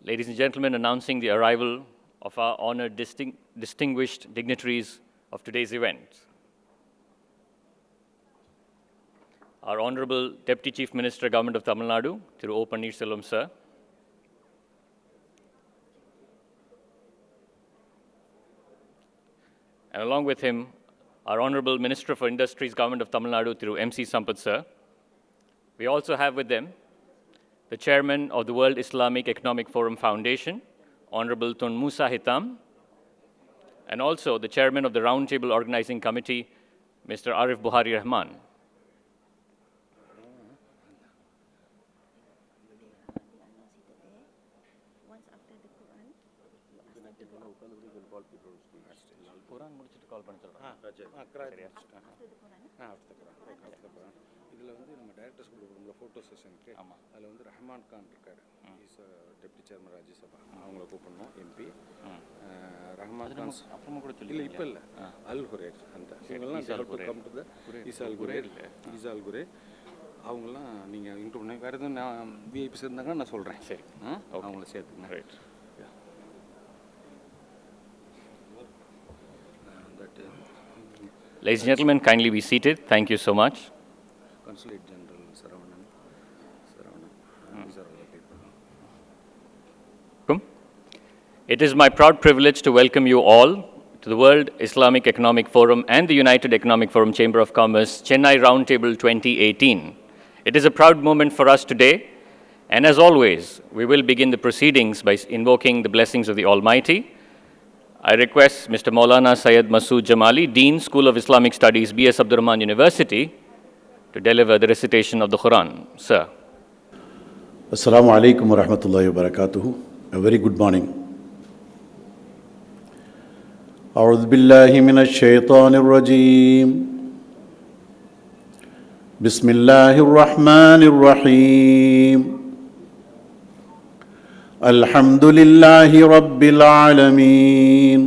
Ladies and gentlemen, announcing the arrival of our honored distinguished dignitaries of today's event. Our Honorable Deputy Chief Minister, Government of Tamil Nadu, Thiru O. Pannirselvam, sir. And along with him, our Honorable Minister for Industries, Government of Tamil Nadu, Thiru M.C. Sampath, sir. We also have with them the Chairman of the World Islamic Economic Forum Foundation, Honorable Tun Musa Hitam, and also the Chairman of the Roundtable Organizing Committee, Mr. Arif Buhari Rahman. Directors photo session Rahman Khan he's deputy chairman Rajya Sabha MP Rahman Khan Al Ghurair come to the Isal Ghurair அவங்கலாம் நீங்க intro பண்ணி வேற எதுவும் VIPs இருந்தாங்கன்னா நான் சொல்றேன் சரி அவங்கள சேர்த்துங்க right Ladies and gentlemen, kindly be seated. Thank you so much. Consulate General Saravanan. These are all the people. It is my proud privilege to welcome you all to the World Islamic Economic Forum and the United Economic Forum Chamber of Commerce, Chennai Roundtable 2018. It is a proud moment for us today, and as always, we will begin the proceedings by invoking the blessings of the Almighty. I request Mr. Maulana Syed Masood Jamali, Dean, School of Islamic Studies, B.S. Abdurrahman University, to deliver the recitation of the Quran. Sir. Assalamu alaikum wa rahmatullahi wa barakatuhu. A very good morning. A'udhu billahi minash shaitanir rajeem. Bismillahir rahmanir rahim. Alhamdulillahi rabbil alameen.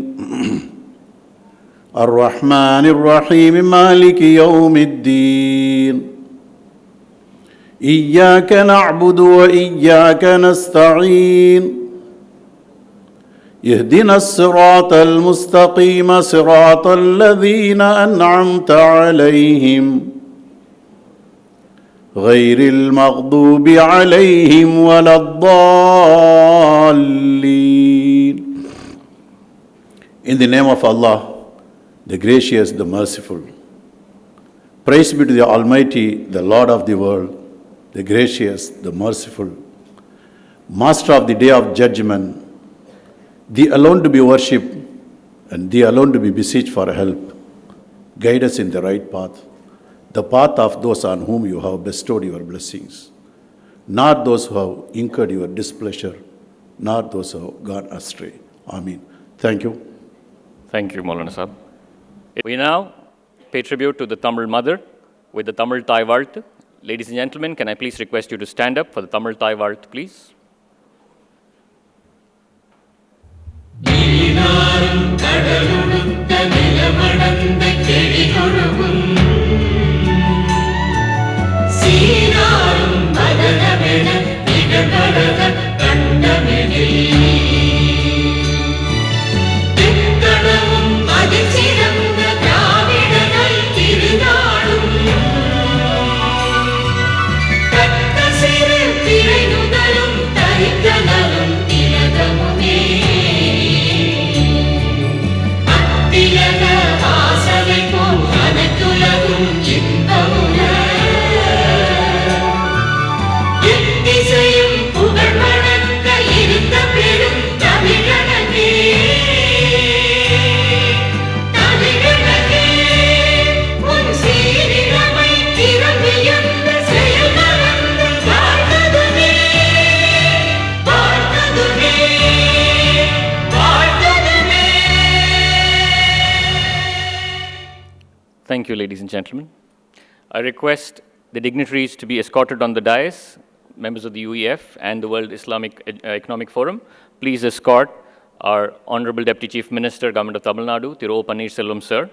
Ar-Rahmanir Rahim Maliki Yawmiddin. Iyyaka na'budu wa iyyaka nasta'in. Ihdina as-sirata al-mustaqima sirata alladhina an'amta alayhim. غير المغضوب عليهم ولا الضالين. In the name of Allah, the gracious, the merciful. Praise be to the Almighty, the Lord of the world, the gracious, the merciful, Master of the day of judgment, thee alone to be worshipped and thee alone to be beseeched for help. Guide us in the right path, the path of those on whom you have bestowed your blessings, not those who have incurred your displeasure, not those who have gone astray. Amen. Thank you. Thank you, Maulana Sahib. We now pay tribute to the Tamil mother with the Tamil Thai Varth. Ladies and gentlemen, can I please request you to stand up for the Tamil Thai Varth, please? Thank you, ladies and gentlemen. I request the dignitaries to be escorted on the dais, members of the UEF and the World Islamic Economic Forum. Please escort our Honorable Deputy Chief Minister, Government of Tamil Nadu, Thiru O. Pannirselvam, sir,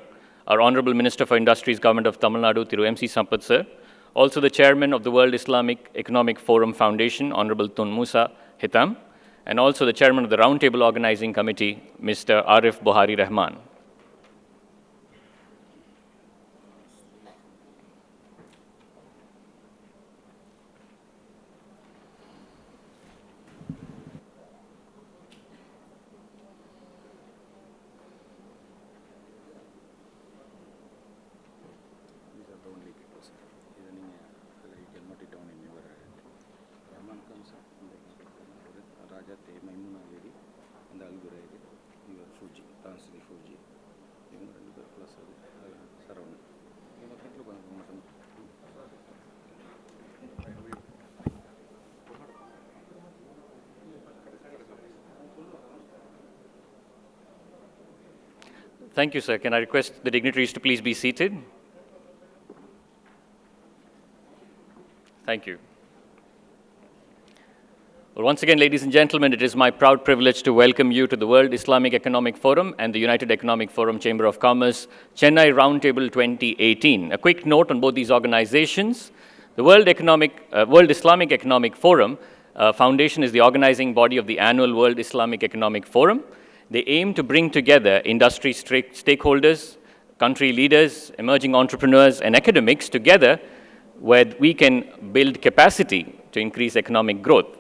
our Honorable Minister for Industries, Government of Tamil Nadu, Thiru M.C. Sampath, sir, also the Chairman of the World Islamic Economic Forum Foundation, Honorable Tun Musa Hitam, and also the chairman of the Roundtable Organizing Committee, Mr. Arif Buhari Rahman. These are the only people, sir. இதை நீங்கள் you can note it down in your Rahman comes Raja they Maimuna lady அந்த அல்குராயிது இவர் Fuji Tan Sri Fuji இவங்க ரெண்டு பேர் plus அது சரவணன் இவங்க வீட்டில் கொஞ்சம் Thank you, sir. Can I request the dignitaries to please be seated? Thank you. Well, once again, ladies and gentlemen, it is my proud privilege to welcome you to the World Islamic Economic Forum and the United Economic Forum Chamber of Commerce, Chennai Roundtable 2018. A quick note on both these organizations. The World Islamic Economic Forum Foundation is the organizing body of the annual World Islamic Economic Forum. They aim to bring together industry stakeholders, country leaders, emerging entrepreneurs, and academics together where we can build capacity to increase economic growth.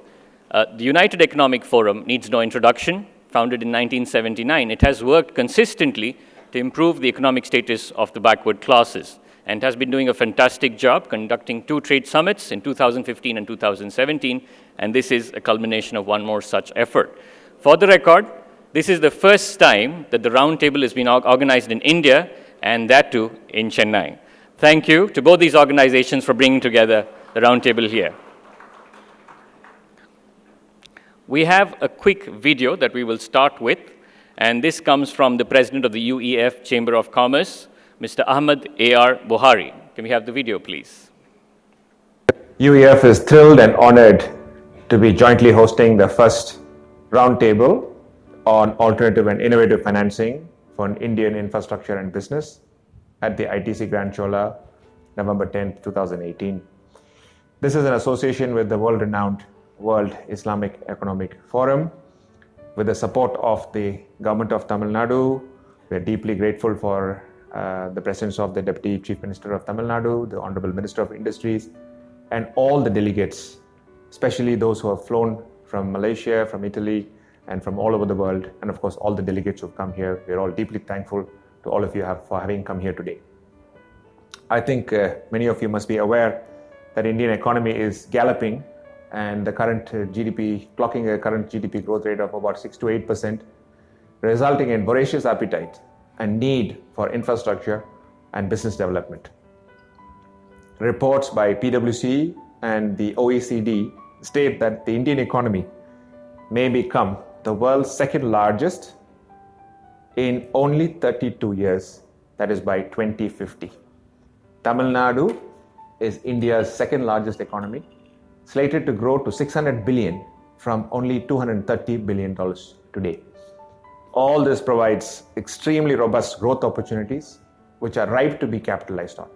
The United Economic Forum needs no introduction. Founded in 1979, it has worked consistently to improve the economic status of the backward classes and has been doing a fantastic job conducting 2 trade summits in 2015 and 2017, and this is a culmination of one more such effort. For the record, this is the first time that the Roundtable has been organized in India, and that too in Chennai. Thank you to both these organizations for bringing together the Roundtable here. We have a quick video that we will start with, and this comes from the president of the UEF Chamber of Commerce, Mr. Ahmed A.R. Buhari. Can we have the video, please? UEF is thrilled and honored to be jointly hosting the first Roundtable on alternative and innovative financing for Indian infrastructure and business at the ITC Grand Chola, November 10, 2018. This is an association with the world-renowned World Islamic Economic Forum. With the support of the government of Tamil Nadu, we are deeply grateful for the presence of the Deputy Chief Minister of Tamil Nadu, the Honorable Minister of Industries, and all the delegates, especially those who have flown from Malaysia, from Italy, and from all over the world, and of course all the delegates who have come here. We are all deeply thankful to all of you for having come here today. I think many of you must be aware that Indian economy is galloping, and the current GDP, clocking a current GDP growth rate of about 6 to 8%, resulting in voracious appetite and need for infrastructure and business development. Reports by PwC and the OECD state that the Indian economy may become the world's second largest in only 32 years, that is by 2050. Tamil Nadu is India's second largest economy, slated to grow to 600 billion from only $230 billion today. All this provides extremely robust growth opportunities which are ripe to be capitalized on.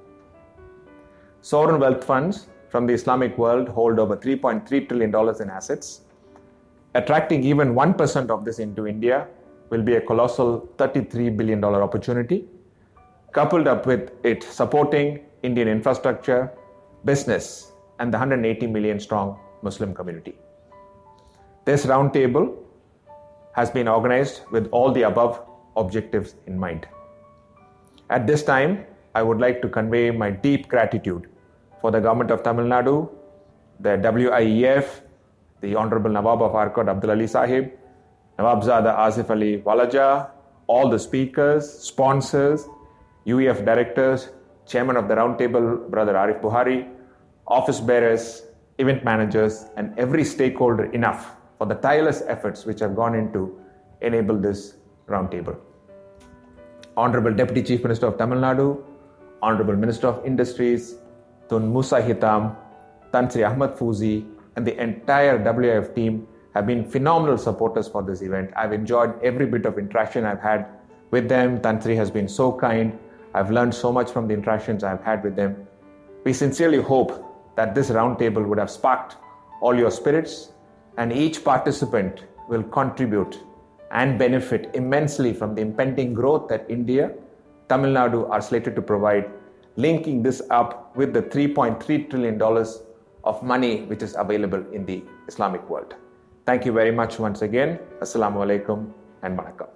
Sovereign wealth funds from the Islamic world hold over $3.3 trillion in assets. Attracting even 1% of this into India will be a colossal $33 billion opportunity, coupled up with it supporting Indian infrastructure, business, and the 180 million strong Muslim community. This roundtable has been organized with all the above objectives in mind. At this time, I would like to convey my deep gratitude for the government of Tamil Nadu, the WIEF, the Honorable Nawab of Arcot Abdul Ali Sahib, Nawabzada Asif Ali Walaja, all the speakers, sponsors, UEF directors, Chairman of the Roundtable, Brother Arif Buhari, office bearers, event managers, and every stakeholder enough for the tireless efforts which have gone into enable this roundtable. Honorable Deputy Chief Minister of Tamil Nadu, Honorable Minister of Industries, Tun Musa Hitam, Tan Sri Ahmad Fouzi, and the entire WIF team have been phenomenal supporters for this event. I've enjoyed every bit of interaction I've had with them. Tan Sri has been so kind. I've learned so much from the interactions I've had with them. We sincerely hope that this roundtable would have sparked all your spirits and each participant will contribute and benefit immensely from the impending growth that India, Tamil Nadu are slated to provide, linking this up with the $3.3 trillion of money which is available in the Islamic world. Thank you very much once again. Assalamu alaikum and Vanakkam.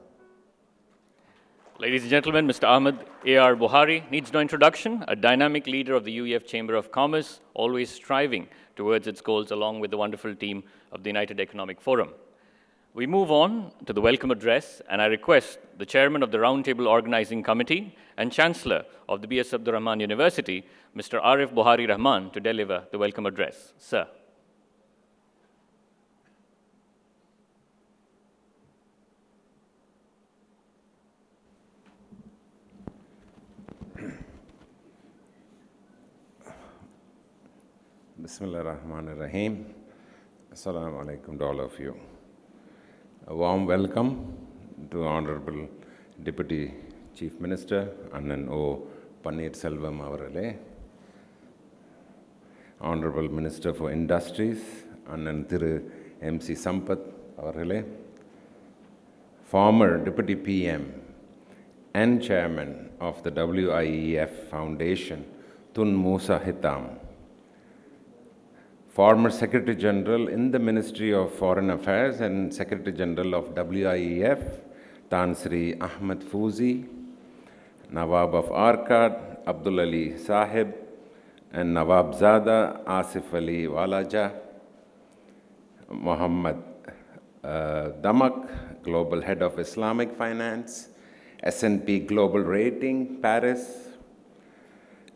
Ladies and gentlemen, Mr. Ahmed A.R. Buhari needs no introduction, a dynamic leader of the UEF Chamber of Commerce, always striving towards its goals along with the wonderful team of the United Economic Forum. We move on to the welcome address, and I request the chairman of the Roundtable Organizing Committee and Chancellor of the B.S. Abdur Rahman University, Mr. Arif Buhari Rahman, to deliver the welcome address. Sir. Bismillah ar-Rahman ar-Rahim. Assalamu alaikum to all of you. A warm welcome to Honorable Deputy Chief Minister Annan O. Pannirselvam avarale, Honorable Minister for Industries Annan Thiru M.C. Sampath avarale, former Deputy PM and Chairman of the WIEF Foundation Tun Musa Hitam, former Secretary General in the Ministry of Foreign Affairs and Secretary General of WIEF, Tan Sri Ahmed Fouzi, Nawab of Arcad, Abdul Ali Sahib, and Nawab Zada Asif Ali Walaja, Muhammad Damak, Global Head of Islamic Finance, S&P Global Rating, Paris,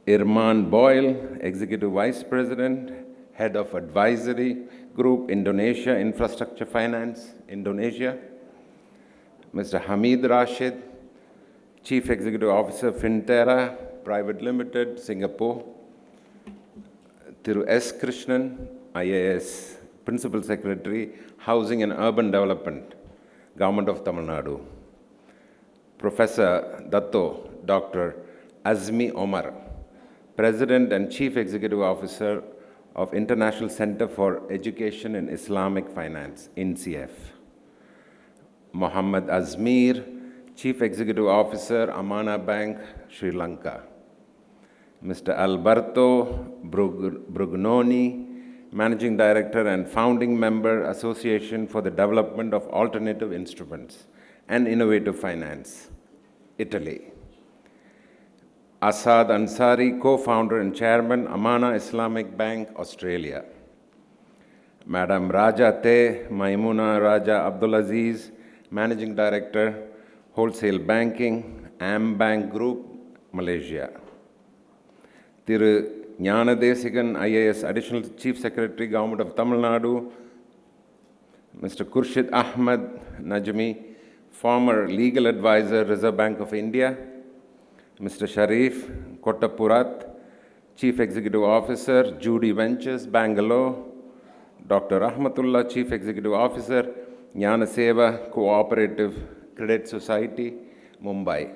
Irman Boyle, Executive Vice President, Head of Advisory Group, Indonesia, Infrastructure Finance, Indonesia, Mr. Hamid Rashid, Chief Executive Officer, Finterra Private Limited, Singapore, Thiru S. Krishnan, IAS, Principal Secretary, Housing and Urban Development, Government of Tamil Nadu, Professor Datto Dr. Azmi Omar, President and Chief Executive Officer of International Center for Education in Islamic Finance, INCF. Muhammad Azmir, Chief Executive Officer, Amana Bank, Sri Lanka. Mr. Alberto Brugnoni, Managing Director and Founding Member, Association for the Development of Alternative Instruments and Innovative Finance, Italy. Asad Ansari, Co-founder and Chairman, Amana Islamic Bank, Australia. Madam Raja Te Maimuna Raja Abdulaziz, Managing Director, Wholesale Banking, Bank Group, Malaysia. Thiru Jnana Desigan, IAS Additional Chief Secretary, Government of Tamil Nadu. Mr. Khurshid Ahmed Najmi, former Legal Advisor, Reserve Bank of India. Mr. Sharif Kottapurat, Chief Executive Officer, Judy Ventures, Bangalore. Dr. Rahmatullah, Chief Executive Officer, Jnana Seva Cooperative Credit Society, Mumbai.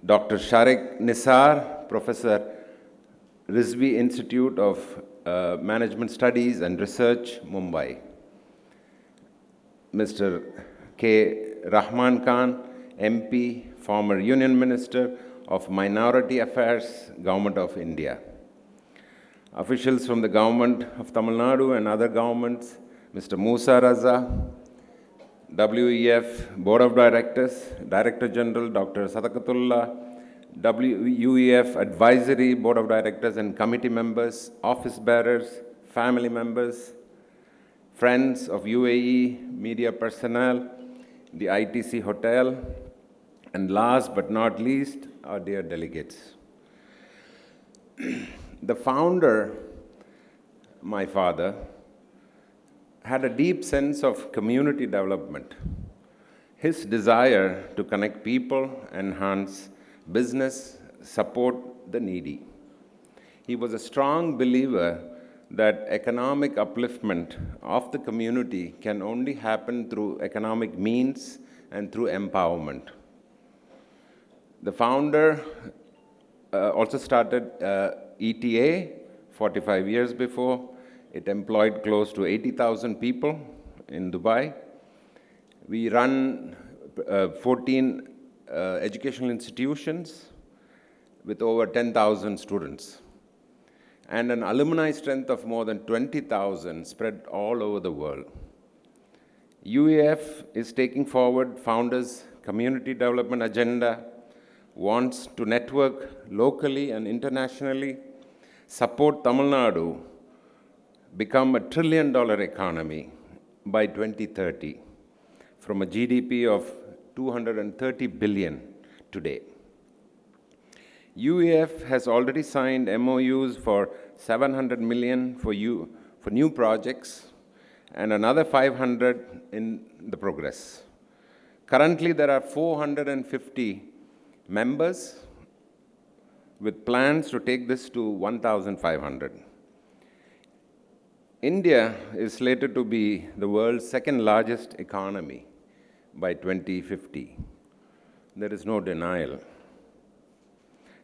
Dr. Sharik Nisar, Professor, Rizvi Institute of Management Studies and Research, Mumbai. Mr. K. Rahman Khan, MP, former Union Minister of Minority Affairs, Government of India. Officials from the Government of Tamil Nadu and other governments, Mr. Musa Raza, WEF Board of Directors, Director General Dr. Sadaqatullah, UEF Advisory Board of Directors and Committee members, office bearers, family members, friends of UAE, media personnel, the ITC Hotel, and last but not least, our dear delegates. The founder, my father, had a deep sense of community development. His desire to connect people, enhance business, support the needy. He was a strong believer that economic upliftment of the community can only happen through economic means and through empowerment. The founder also started ETA 45 years before. It employed close to 80,000 people in Dubai. We run 14 educational institutions with over 10,000 students and an alumni strength of more than 20,000 spread all over the world. UEF is taking forward founders' community development agenda, wants to network locally and internationally, support Tamil Nadu become a $1 trillion economy by 2030 from a GDP of 230 billion today. UEF has already signed MOUs for 700 million for new projects and another 500 in the progress. Currently, there are 450 members with plans to take this to 1,500. India is slated to be the world's second largest economy by 2050. There is no denial.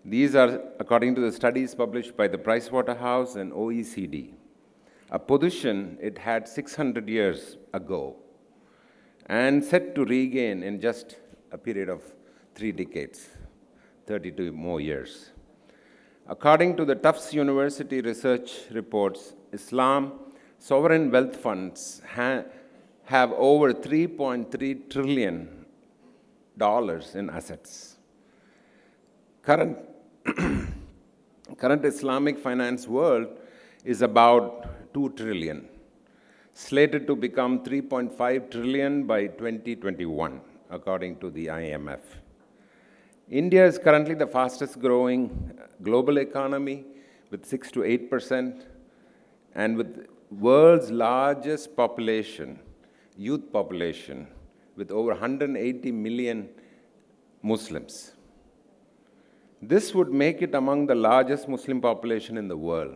These are according to the studies published by the Pricewaterhouse and OECD, a position it had 600 years ago and set to regain in just a period of 3 decades, 32 more years. According to the Tufts University research reports, Islam sovereign wealth funds have over $3.3 trillion in assets. Current Islamic finance world is about 2 trillion, slated to become 3.5 trillion by 2021, according to the IMF. India is currently the fastest growing global economy with 6 to 8%, and with world's largest population, youth population, with over 180 million Muslims. This would make it among the largest Muslim population in the world,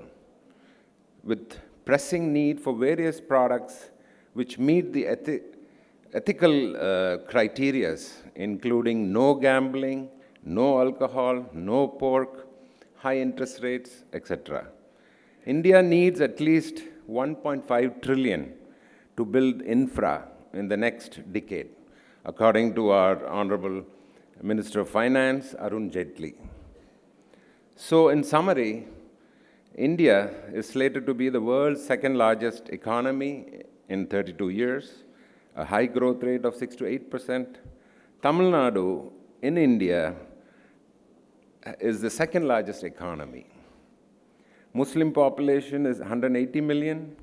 with pressing need for various products which meet the ethical criteria, including no gambling, no alcohol, no pork, high interest rates, etc. India needs at least 1.5 trillion to build infra in the next decade, according to our Honorable Minister of Finance, Arun Jaitley. So, in summary, India is slated to be the world's second largest economy in 32 years, a high growth rate of 6 to 8%. Tamil Nadu in India is the second largest economy. Muslim population is 180 million.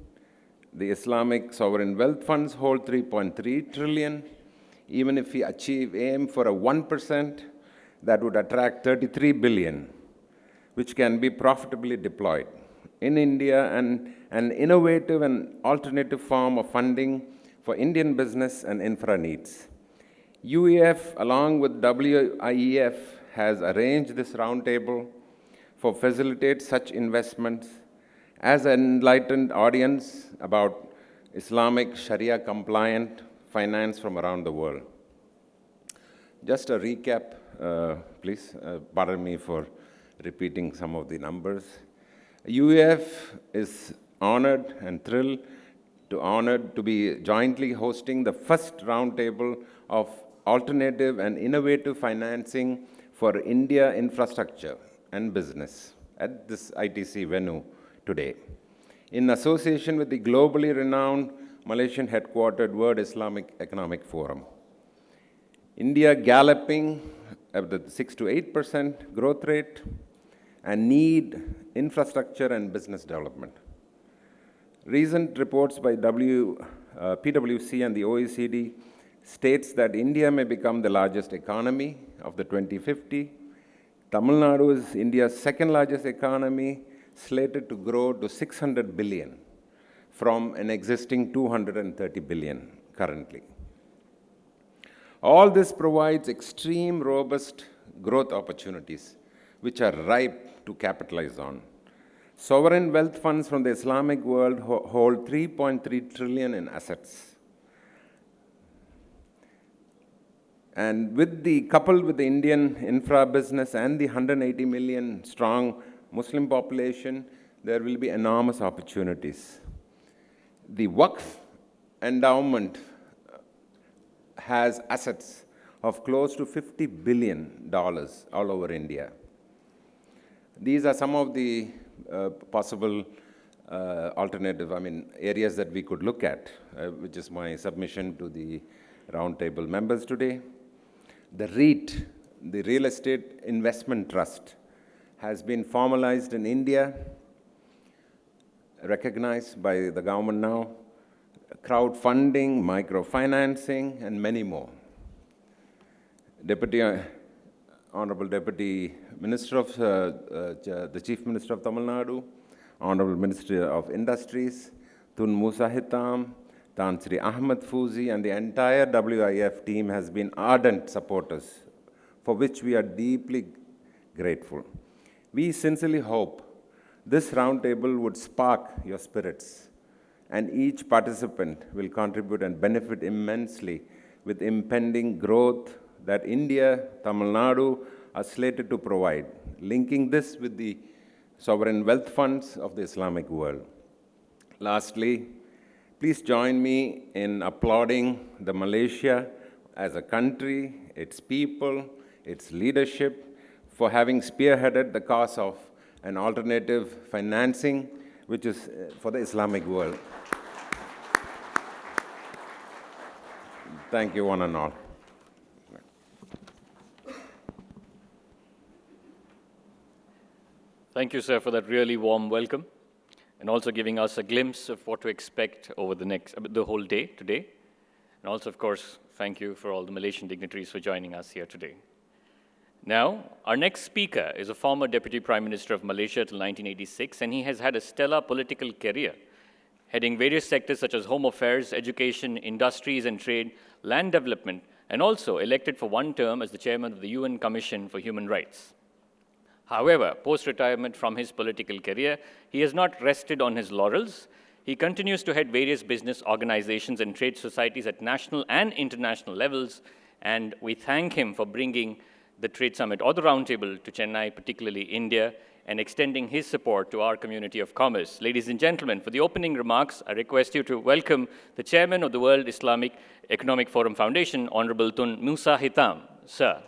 The Islamic sovereign wealth funds hold 3.3 trillion. Even if we aim for a 1%, that would attract 33 billion, which can be profitably deployed in India, and an innovative and alternative form of funding for Indian business and infra needs. UEF, along with WIEF, has arranged this roundtable for facilitate such investments as an enlightened audience about Islamic Sharia compliant finance from around the world. Just a recap, please. Pardon me for repeating some of the numbers. UEF is honored and thrilled to be jointly hosting the first roundtable of alternative and innovative financing for India infrastructure and business at this ITC venue today, in association with the globally renowned Malaysian headquartered World Islamic Economic Forum. India galloping at the 6 to 8% growth rate and need infrastructure and business development. Recent reports by PwC and the OECD states that India may become the largest economy of the 2050. Tamil Nadu is India's second largest economy, slated to grow to 600 billion from an existing 230 billion currently. All this provides extreme robust growth opportunities, which are ripe to capitalize on. Sovereign wealth funds from the Islamic world hold 3.3 trillion in assets. And coupled with the Indian infra business and the 180 million strong Muslim population, there will be enormous opportunities. The WAQF endowment has assets of close to $50 billion all over India. These are some of the possible areas that we could look at, which is my submission to the roundtable members today. The REIT, the Real Estate Investment Trust, has been formalized in India, recognized by the government now, crowdfunding, microfinancing, and many more. Honorable Deputy Minister of, the Chief Minister of Tamil Nadu, Honorable Minister of Industries, Tun Musa Hitam, Tan Sri Ahmed Fouzi, and the entire WIEF team has been ardent supporters, for which we are deeply grateful. We sincerely hope this roundtable would spark your spirits, and each participant will contribute and benefit immensely with impending growth that India, Tamil Nadu are slated to provide, linking this with the sovereign wealth funds of the Islamic world. Lastly, please join me in applauding the Malaysia as a country, its people, its leadership, for having spearheaded the cause of an alternative financing, which is for the Islamic world. Thank you, one and all. Thank you, sir, for that really warm welcome, and also giving us a glimpse of what to expect over the whole day today. And also, of course, thank you for all the Malaysian dignitaries for joining us here today. Now, our next speaker is a former Deputy Prime Minister of Malaysia till 1986, and he has had a stellar political career, heading various sectors such as home affairs, education, industries and trade, land development, and also elected for one term as the chairman of the UN Commission for Human Rights. However, post-retirement from his political career, he has not rested on his laurels. He continues to head various business organizations and trade societies at national and international levels, and we thank him for bringing the Trade Summit or the Roundtable to Chennai, particularly India, and extending his support to our community of commerce. Ladies and gentlemen, for the opening remarks, I request you to welcome the chairman of the World Islamic Economic Forum Foundation, Honorable Tun Musa Hitam. Sir.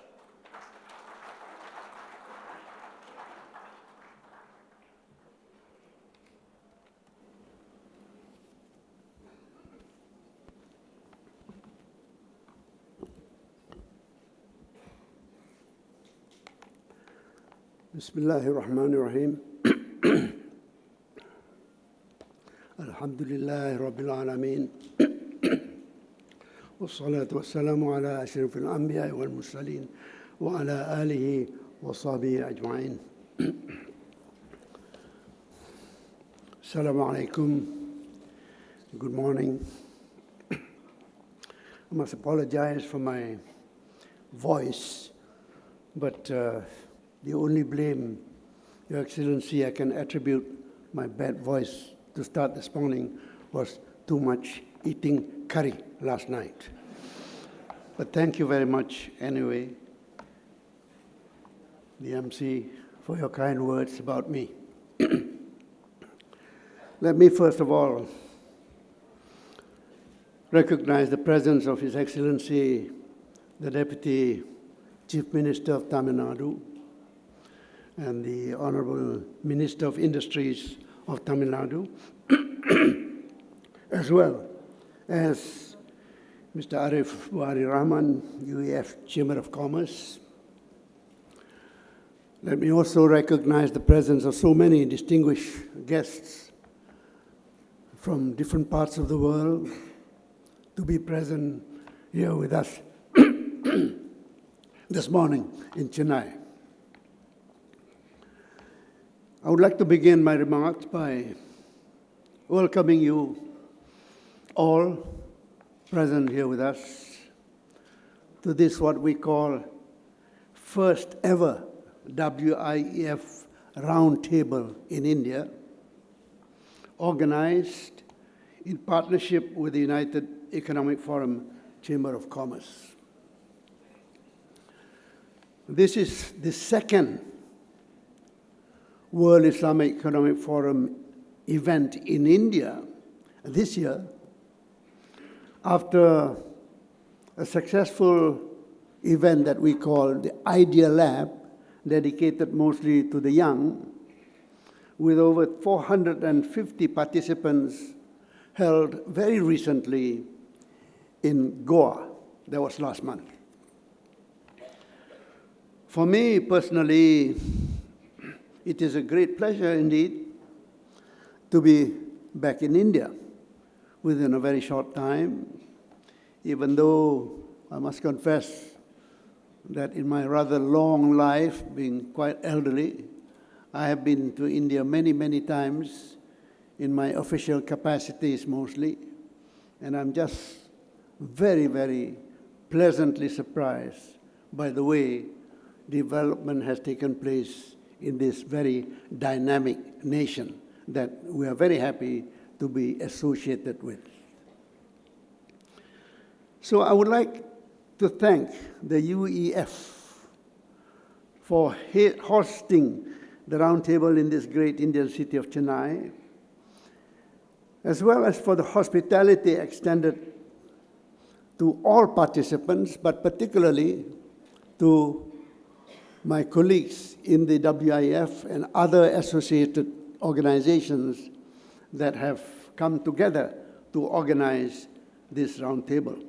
بسم الله الرحمن الرحيم الحمد لله رب العالمين والصلاة والسلام على أشرف الأنبياء والمرسلين وعلى آله وصحبه أجمعين Assalamu alaikum. Good morning. I must apologize for my voice, but the only blame, Your Excellency, I can attribute my bad voice to start this morning was too much eating curry last night. But thank you very much anyway, the MC, for your kind words about me. Let me first of all recognize the presence of His Excellency, the Deputy Chief Minister of Tamil Nadu, and the Honorable Minister of Industries of Tamil Nadu, as well as Mr. Arif Wari Rahman, UEF Chamber of Commerce. Let me also recognize the presence of so many distinguished guests from different parts of the world to be present here with us this morning in Chennai. I would like to begin my remarks by welcoming you all present here with us to this what we call first ever WIEF Roundtable in India, organized in partnership with the United Economic Forum Chamber of Commerce. This is the second World Islamic Economic Forum event in India this year, After a successful event that we call the Idea Lab, dedicated mostly to the young, with over 450 participants held very recently in Goa. That was last month. For me personally, it is a great pleasure indeed to be back in India within a very short time, even though I must confess that in my rather long life, being quite elderly, I have been to India many, many times in my official capacities mostly, and I'm just very, very pleasantly surprised by the way development has taken place in this very dynamic nation that we are very happy to be associated with. So I would like to thank the UEF for hosting the roundtable in this great Indian city of Chennai, as well as for the hospitality extended to all participants, but particularly to my colleagues in the WIEF and other associated organizations that have come together to organize this roundtable.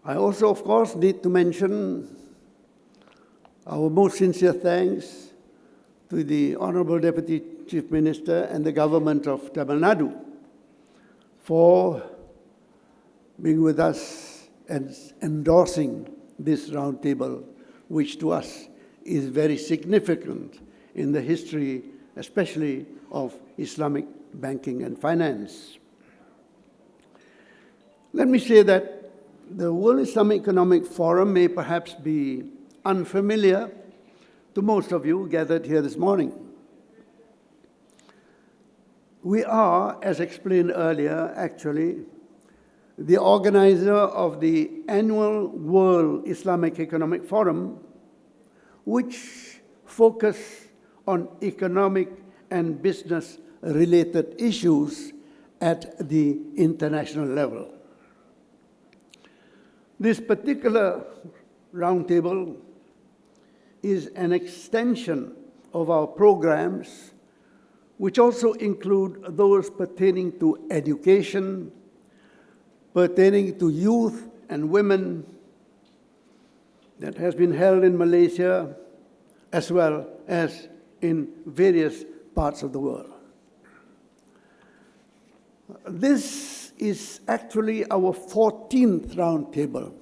I also, of course, need to mention our most sincere thanks to the Honorable Deputy Chief Minister and the government of Tamil Nadu for being with us and endorsing this roundtable, which to us is very significant in the history, especially of Islamic banking and finance. Let me say that the World Islamic Economic Forum may perhaps be unfamiliar to most of you gathered here this morning. We are, as explained earlier, actually, the organizer of the annual World Islamic Economic Forum, which focus on economic and business-related issues at the international level. This particular roundtable is an extension of our programs, which also include those pertaining to education, pertaining to youth and women, that has been held in Malaysia as well as in various parts of the world. This is actually our 14th roundtable,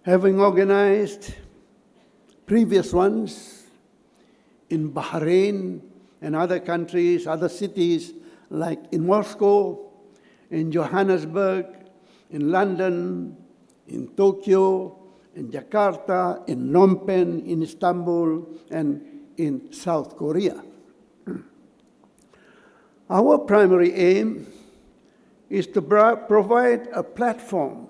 having organized previous ones in Bahrain and other countries, other cities like in Moscow, in Johannesburg, in London, in Tokyo, in Jakarta, in Phnom Penh, in Istanbul, and in South Korea. Our primary aim is to provide a platform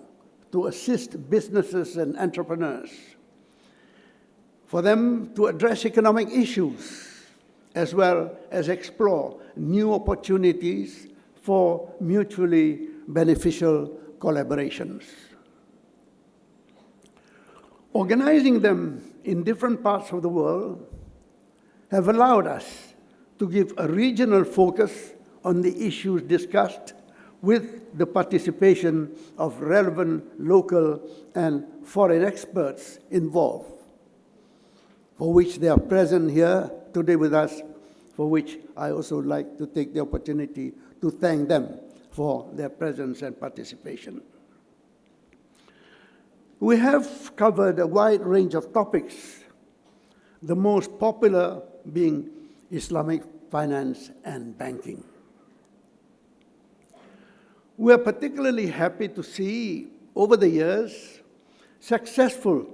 to assist businesses and entrepreneurs, for them to address economic issues, as well as explore new opportunities for mutually beneficial collaborations. Organizing them in different parts of the world have allowed us to give a regional focus on the issues discussed with the participation of relevant local and foreign experts involved, for which they are present here today with us, for which I also would like to take the opportunity to thank them for their presence and participation. We have covered a wide range of topics, the most popular being Islamic finance and banking. We are particularly happy to see, over the years, successful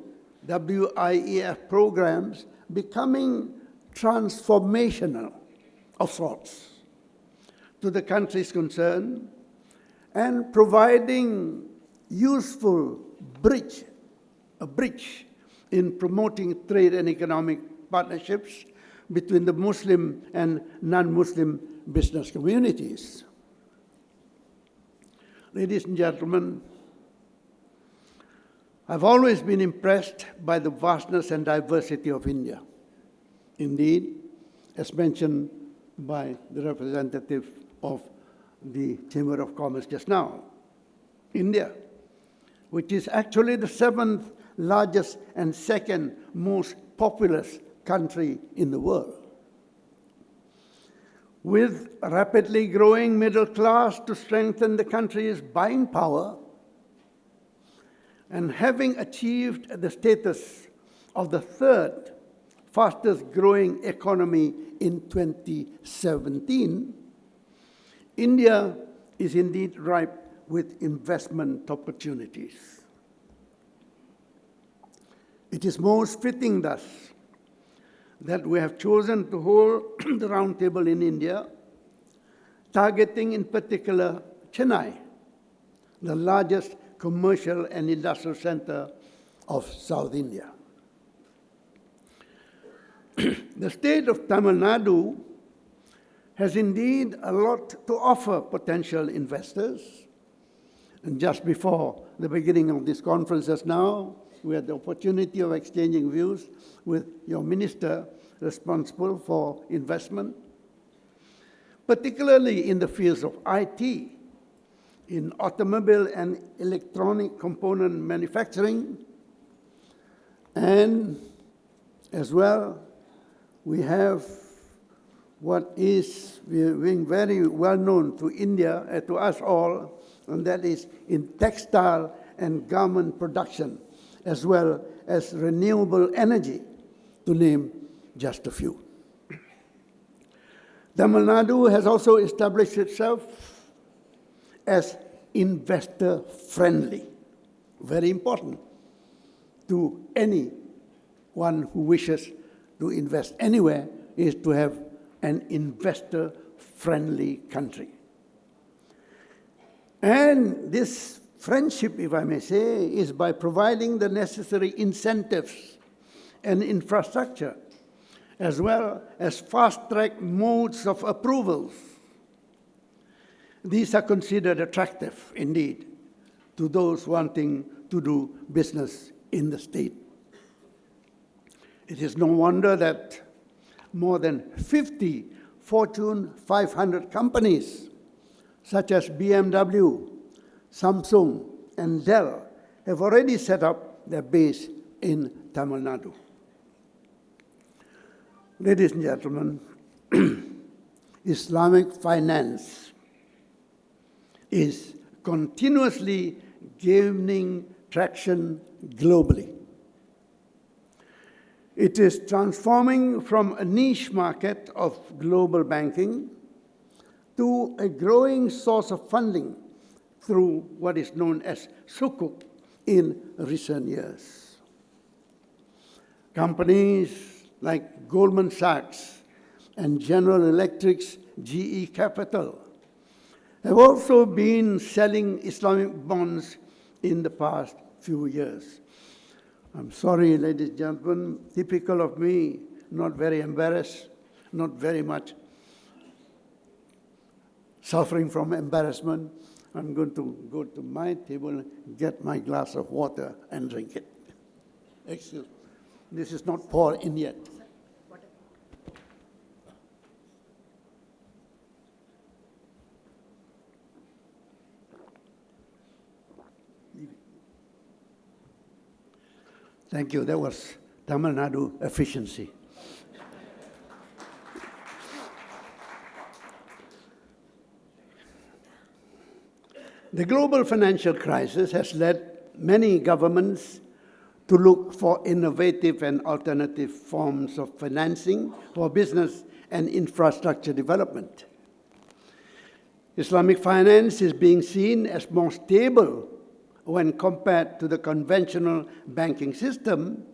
WIEF programs becoming transformational of sorts to the countries concerned and providing useful a bridge in promoting trade and economic partnerships between the Muslim and non-Muslim business communities. Ladies and gentlemen, I've always been impressed by the vastness and diversity of India. Indeed, as mentioned by the representative of the Chamber of Commerce just now, India, which is actually the 7th largest and 2nd most populous country in the world, with a rapidly growing middle class to strengthen the country's buying power, and having achieved the status of the 3rd fastest growing economy in 2017, India is indeed ripe with investment opportunities. It is most fitting thus that we have chosen to hold the Roundtable in India, targeting in particular Chennai, the largest commercial and industrial center of South India. The state of Tamil Nadu has indeed a lot to offer potential investors. And just before the beginning of this conference just now, we had the opportunity of exchanging views with your minister responsible for investment, particularly in the fields of IT, in automobile and electronic component manufacturing, and as well, we have what is being very well known to India, to us all, and that is in textile and garment production, as well as renewable energy, to name just a few. Tamil Nadu has also established itself as investor-friendly, very important to anyone who wishes to invest anywhere, is to have an investor-friendly country. And this friendship, if I may say, is by providing the necessary incentives and infrastructure, as well as fast-track modes of approvals. These are considered attractive, indeed, to those wanting to do business in the state. It is no wonder that more than 50 Fortune 500 companies, such as BMW, Samsung, and Dell, have already set up their base in Tamil Nadu. Ladies and gentlemen, Islamic finance is continuously gaining traction globally. It is transforming from a niche market of global banking to a growing source of funding through what is known as sukuk in recent years. Companies like Goldman Sachs and General Electric's GE Capital have also been selling Islamic bonds in the past few years. I'm sorry, ladies and gentlemen, typical of me, not very embarrassed, not very much suffering from embarrassment. I'm going to go to my table, get my glass of water, and drink it. Excuse me. This is not poured in yet. Thank you. That was Tamil Nadu efficiency. The global financial crisis has led many governments to look for innovative and alternative forms of financing for business and infrastructure development. Islamic finance is being seen as more stable when compared to the conventional banking system,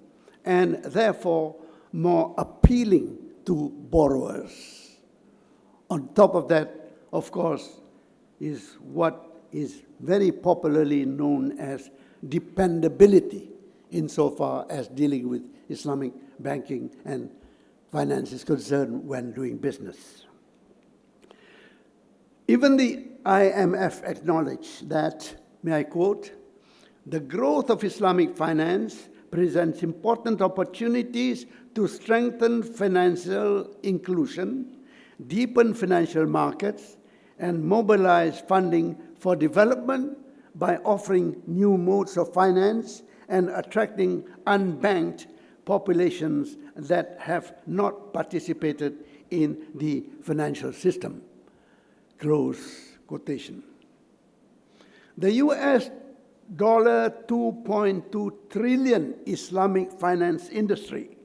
and therefore more appealing to borrowers. On top of that, of course, is what is very popularly known as dependability, insofar as dealing with Islamic banking and finance is concerned when doing business. Even the IMF acknowledged that, may I quote, "The growth of Islamic finance presents important opportunities to strengthen financial inclusion, deepen financial markets, and mobilize funding for development by offering new modes of finance and attracting unbanked populations that have not participated in the financial system." Close quotation. The US $2.2 trillion Islamic finance industry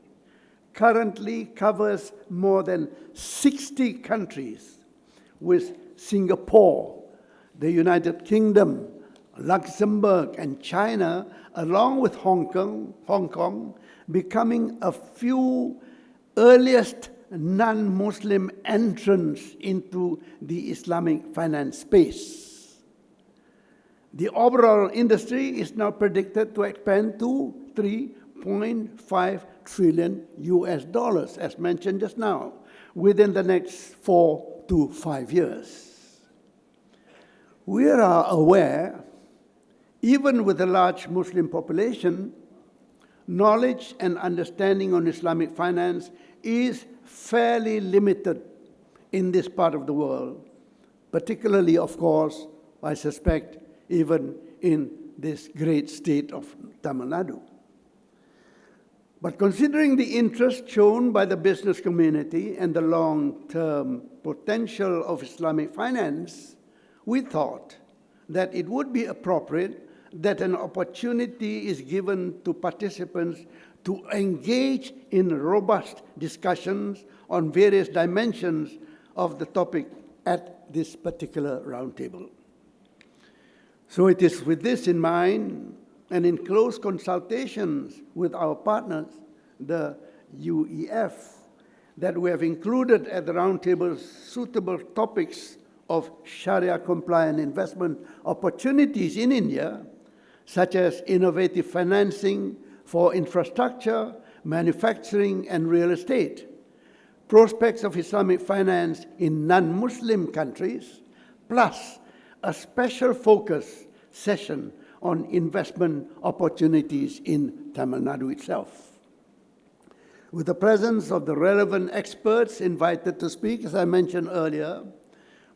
currently covers more than 60 countries, with Singapore, the United Kingdom, Luxembourg, and China, along with Hong Kong, becoming a few earliest non-Muslim entrants into the Islamic finance space. The overall industry is now predicted to expand to $3.5 trillion US dollars, as mentioned just now, within the next 4 to 5 years. We are aware, even with a large Muslim population, knowledge and understanding on Islamic finance is fairly limited in this part of the world, particularly, of course, I suspect, even in this great state of Tamil Nadu. But considering the interest shown by the business community and the long-term potential of Islamic finance, we thought that it would be appropriate that an opportunity is given to participants to engage in robust discussions on various dimensions of the topic at this particular roundtable. So it is with this in mind, and in close consultations with our partners, the UEF, that we have included at the roundtable suitable topics of Sharia-compliant investment opportunities in India, such as innovative financing for infrastructure, manufacturing, and real estate, prospects of Islamic finance in non-Muslim countries, plus a special focus session on investment opportunities in Tamil Nadu itself. With the presence of the relevant experts invited to speak, as I mentioned earlier,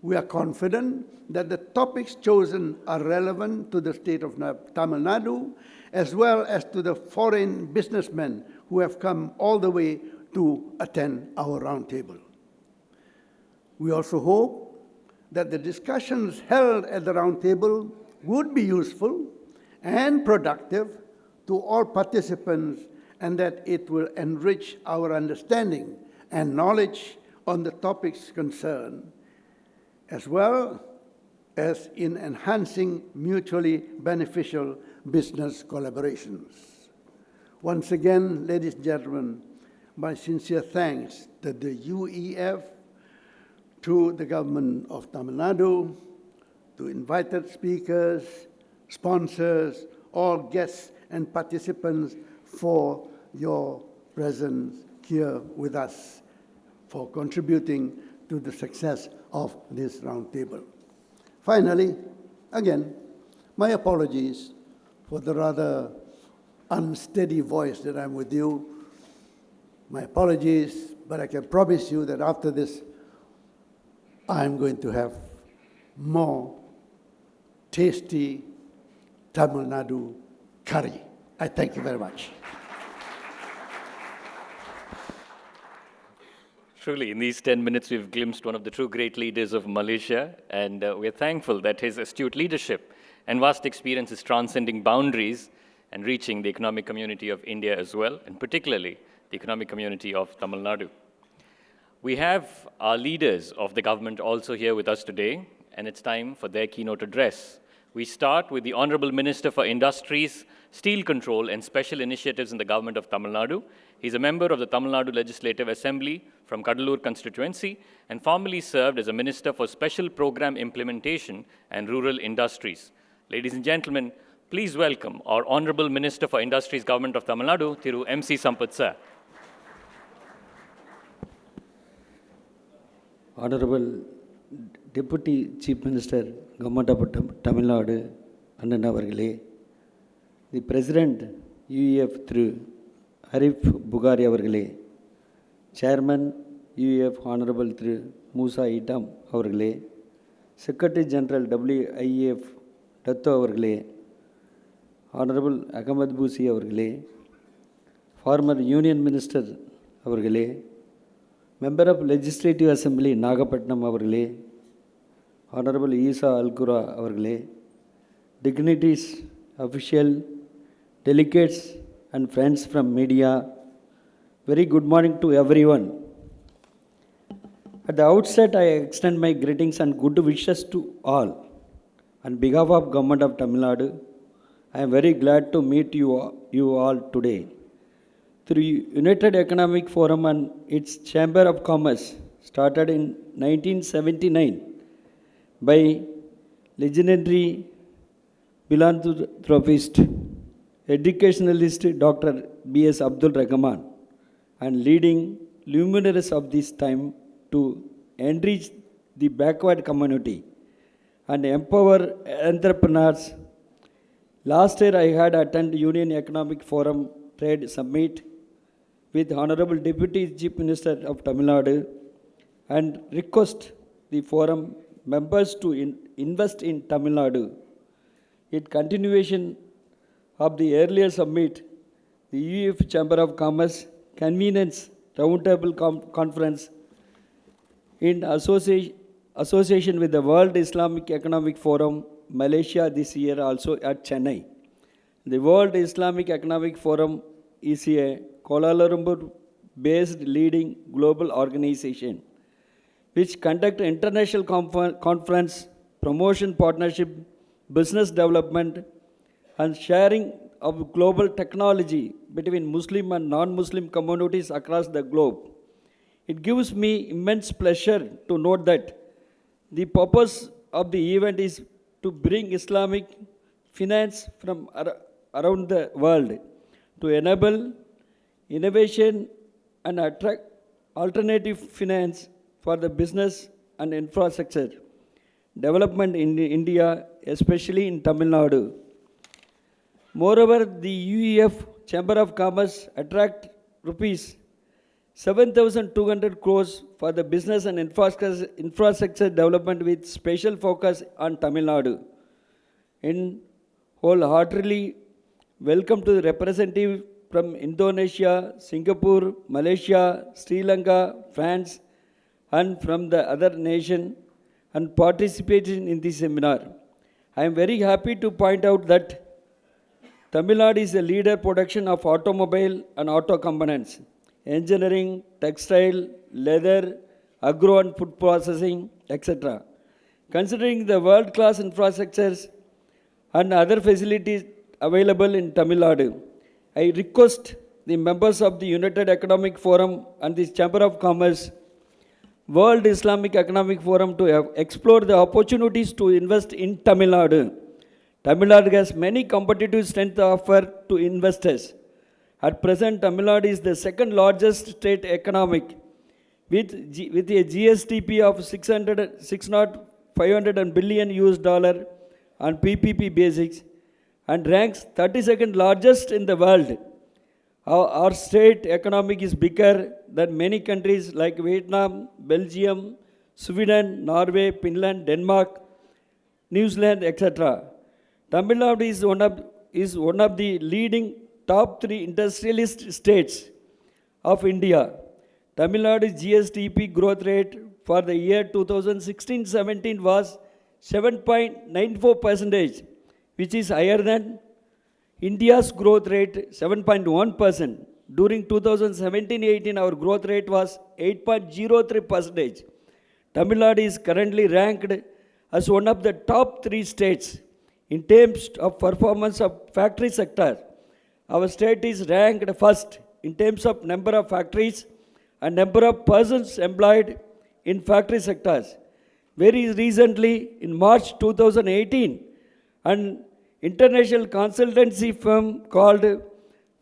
we are confident that the topics chosen are relevant to the state of Tamil Nadu, as well as to the foreign businessmen who have come all the way to attend our roundtable. We also hope that the discussions held at the roundtable would be useful and productive to all participants, and that it will enrich our understanding and knowledge on the topics concerned, as well as in enhancing mutually beneficial business collaborations. Once again, ladies and gentlemen, my sincere thanks to the UEF, to the government of Tamil Nadu, to invited speakers, sponsors, all guests and participants for your presence here with us, for contributing to the success of this roundtable. Finally, again, my apologies for the rather unsteady voice that I'm with you. My apologies, but I can promise you that after this, I'm going to have more tasty Tamil Nadu curry. I thank you very much. Truly, in these 10 minutes, we've glimpsed one of the true great leaders of Malaysia, and we're thankful that his astute leadership and vast experience is transcending boundaries and reaching the economic community of India as well, and particularly the economic community of Tamil Nadu. We have our leaders of the government also here with us today, and it's time for their keynote address. We start with the Honorable Minister for Industries, Steel Control and Special Initiatives in the Government of Tamil Nadu. He's a member of the Tamil Nadu Legislative Assembly from Kadalur constituency and formerly served as a Minister for Special Program Implementation and Rural Industries. Ladies and gentlemen, please welcome our Honorable Minister for Industries, Government of Tamil Nadu, Thiru M.C. Sampath sir. Honorable Deputy Chief Minister, Government of Tamil Nadu, Annan avargalé, the President, UEF through Arif Bugari avargalé, Chairman, UEF Honorable through Musa Itam avargalé, Secretary General, WIEF Datto avargalé, Honorable Ahmed Busi avargalé, former Union Minister avargalé, Member of Legislative Assembly, Nagapatnam avargalé, Honorable Isa Alkura avargalé, dignitaries, official, delegates and friends from media, very good morning to everyone. At the outset, I extend my greetings and good wishes to all. On behalf of Government of Tamil Nadu, I am very glad to meet you all today. Through United Economic Forum and its Chamber of Commerce, started in 1979 by legendary philanthropist, educationalist Dr. B.S. Abdul Rahman, and leading luminaries of this time to enrich the backward community and empower entrepreneurs. Last year I had attended Union Economic Forum Trade Summit with Honorable Deputy Chief Minister of Tamil Nadu and request the forum members to invest in Tamil Nadu. In continuation of the earlier summit, the UEF Chamber of Commerce Convenes Roundtable Conference in association with the World Islamic Economic Forum, Malaysia this year also at Chennai. The World Islamic Economic Forum is a Kuala Lumpur-based leading global organization which conduct international conference, promotion partnership, business development and sharing of global technology between Muslim and non-Muslim communities across the globe. It gives me immense pleasure to note that the purpose of the event is to bring Islamic finance from around the world to enable innovation and attract alternative finance for the business and infrastructure development in India, especially in Tamil Nadu. Moreover, the UEF Chamber of Commerce attract rupees 7,200 crores for the business and infrastructure development with special focus on Tamil Nadu. In wholeheartedly welcome to the representative from Indonesia, Singapore, Malaysia, Sri Lanka, France, and from the other nation and participating in this seminar. I am very happy to point out that Tamil Nadu is a leader production of automobile and auto components, engineering, textile, leather, agro and food processing, etc. Considering the world-class infrastructures and other facilities available in Tamil Nadu, I request the members of the United Economic Forum and the Chamber of Commerce, World Islamic Economic Forum to explore the opportunities to invest in Tamil Nadu. Tamil Nadu has many competitive strengths to offer to investors. At present, Tamil Nadu is the second largest state economic with a GSDP of 500 billion US dollar on PPP basics and ranks 32nd largest in the world. Our state economic is bigger than many countries like Vietnam, Belgium, Sweden, Norway, Finland, Denmark, New Zealand, etc. Tamil Nadu is one of the leading top 3 industrialist states of India. Tamil Nadu's GSDP growth rate for the year 2016-17 was 7.94%, which is higher than India's growth rate 7.1%. During 2017-18, our growth rate was 8.03%. Tamil Nadu is currently ranked as one of the top 3 states in terms of performance of factory sector. Our state is ranked first in terms of number of factories and number of persons employed in factory sectors. Very recently, in March 2018, an international consultancy firm called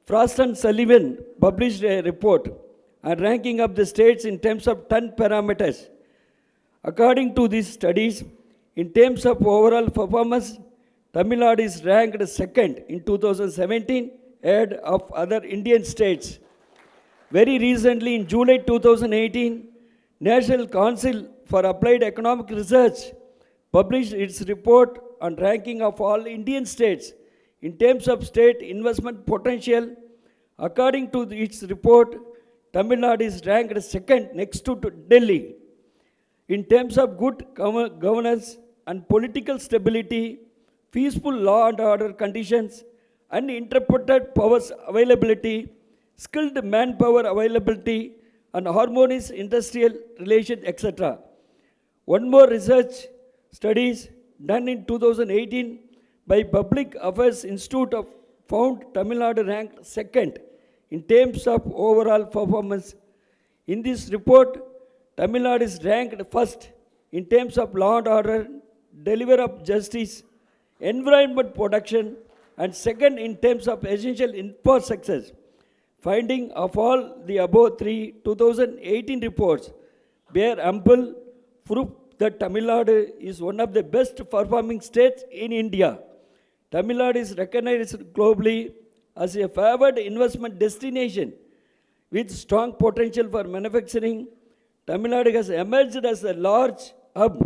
Frost & Sullivan published a report on ranking of the states in terms of 10 parameters. According to these studies, in terms of overall performance, Tamil Nadu is ranked second in 2017 ahead of other Indian states. Very recently, in July 2018, National Council for Applied Economic Research published its report on ranking of all Indian states in terms of state investment potential. According to its report, Tamil Nadu is ranked second next to Delhi. In terms of good governance and political stability, peaceful law and order conditions, uninterrupted powers availability, skilled manpower availability, and harmonious industrial relations, etc. One more research studies done in 2018 by Public Affairs Institute found Tamil Nadu ranked second in terms of overall performance. In this report, Tamil Nadu is ranked first in terms of law and order, delivery of justice, environment protection, and second in terms of essential infrastructures. Finding of all the above three 2018 reports bear ample proof that Tamil Nadu is one of the best performing states in India. Tamil Nadu is recognized globally as a favored investment destination with strong potential for manufacturing. Tamil Nadu has emerged as a largest hub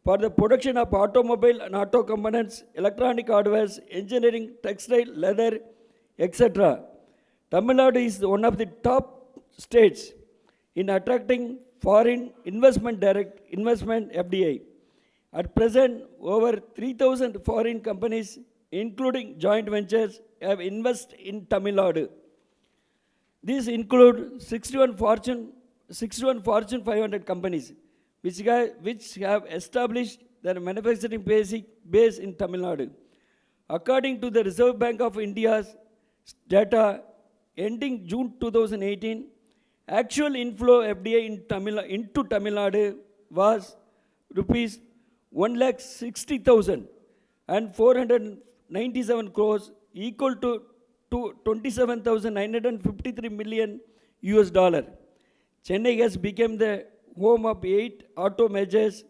for the production of automobile and auto components, electronic hardware, engineering, textile, leather, etc. Tamil Nadu is one of the top states in attracting foreign investment, direct investment (FDI). At present, over 3,000 foreign companies, including joint ventures, have invested in Tamil Nadu. These include 61 Fortune 500 companies, which have established their manufacturing base in Tamil Nadu. According to the Reserve Bank of India's data, ending June 2018, actual inflow FDI into Tamil Nadu was rupees 1,60,497 crores, equal to 27,953 million US dollar. Chennai has become the home of 8 auto majors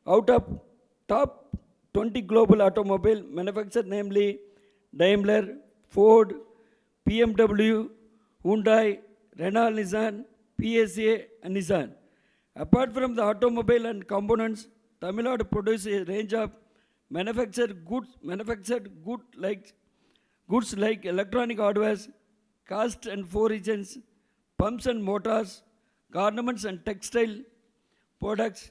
out of top 20 global automobile manufacturers, namely Daimler, Ford, BMW, Hyundai, Renault, Nissan, PSA, and Nissan. Apart from the automobile and components, Tamil Nadu produces a range of manufactured goods like electronic hardware, cast and forgings, pumps and motors, garments and textile products,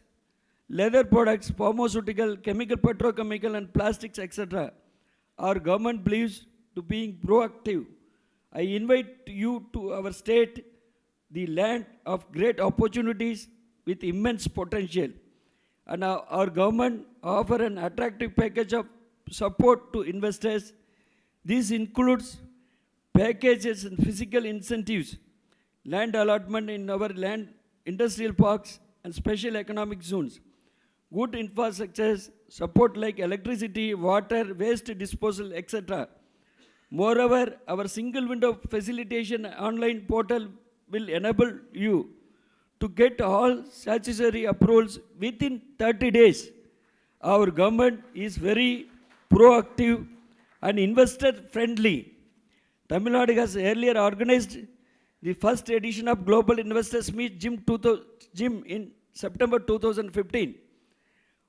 leather products, pharmaceutical, chemical, petrochemical, and plastics, etc. Our government believes to being proactive. I invite you to our state, the land of great opportunities with immense potential. And our government offer an attractive package of support to investors. This includes packages and physical incentives, land allotment in our land industrial parks and special economic zones, good infrastructures, support like electricity, water, waste disposal, etc. Moreover, our single window facilitation online portal will enable you to get all statutory approvals within 30 days. Our government is very proactive and investor friendly. Tamil Nadu has earlier organized the first edition of Global Investors Meet GIM in September 2015.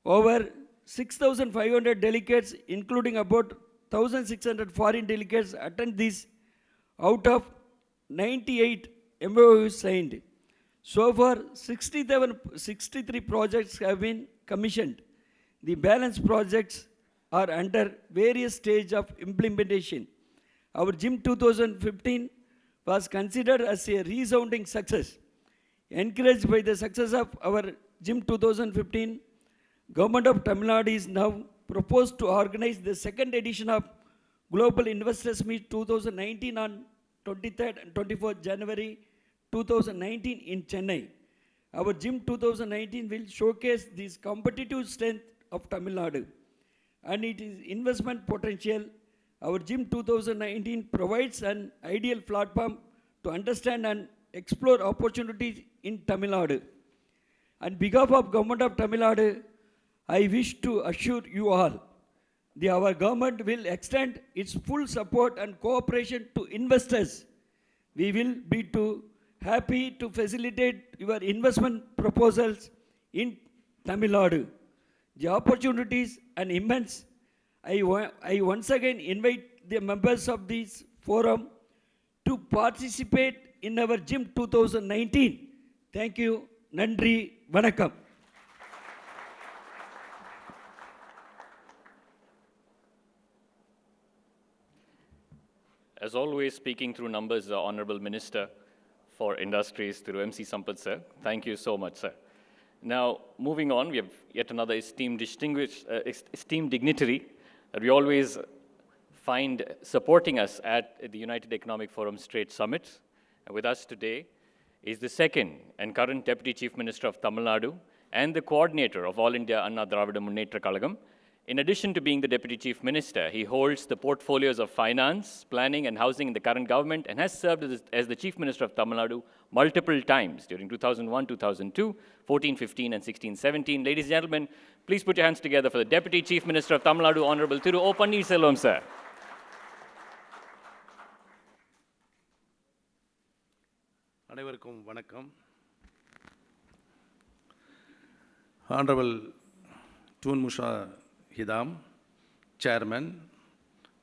Over 6,500 delegates, including about 1,600 foreign delegates, attend this out of 98 MOUs signed. So far, 63 projects have been commissioned. The balance projects are under various stages of implementation. Our GIM 2015 was considered as a resounding success. Encouraged by the success of our GIM 2015, Government of Tamil Nadu is now proposed to organize the second edition of Global Investors Meet 2019 on 23rd and 24th January 2019 in Chennai. Our GIM 2019 will showcase this competitive strength of Tamil Nadu and its investment potential. Our GIM 2019 provides an ideal platform to understand and explore opportunities in Tamil Nadu. On behalf of Government of Tamil Nadu, I wish to assure you all that our government will extend its full support and cooperation to investors. We will be too happy to facilitate your investment proposals in Tamil Nadu. The opportunities are immense. I once again invite the members of this forum to participate in our GYM 2019. Thank you. Nandri Vanakkam. As always, speaking through numbers, the Honorable Minister for Industries, through MC Sampath, sir. Thank you so much, sir. Now, moving on, we have yet another esteemed dignitary that we always find supporting us at the United Economic Forum's Trade Summit. And with us today is the second and current Deputy Chief Minister of Tamil Nadu and the coordinator of All India Anna Dravida Munnetra Kalagam. In addition to being the Deputy Chief Minister, he holds the portfolios of finance, planning and housing in the current government and has served as the Chief Minister of Tamil Nadu multiple times during 2001, 2002, 14, 15 and 16, 17. Ladies and gentlemen, please put your hands together for the Deputy Chief Minister of Tamil Nadu, Honorable Thiru O. Pannirselvam, sir. அனைவருக்கும் வணக்கம். Honorable Tun Musa Hidam, Chairman,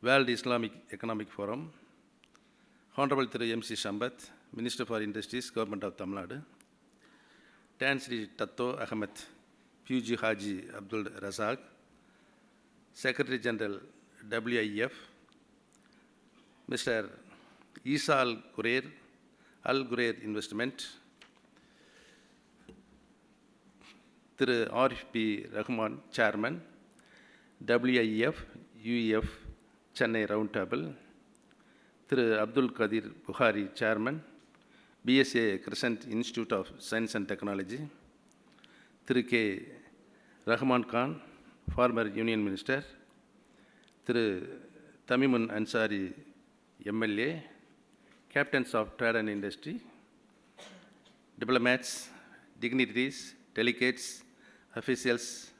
World Islamic Economic Forum, Honorable Thiru MC Sampath, Minister for Industries, Government of Tamil Nadu, Tan Sri Tatto Ahmed PG Haji Abdul Razak, Secretary General WIEF, Mr. Isa Al Ghurair Investment, Thiru Arif P. Rahman, Chairman, WIEF, UEF, Chennai Roundtable, Thiru Abdul Qadir Bukhari, Chairman, BSA Crescent Institute of Science and Technology, Thiru K. Rahman Khan, former Union Minister, Thiru Tamimun Ansari, MLA, Captains of Trade and Industry, diplomats, dignitaries, delegates, officials,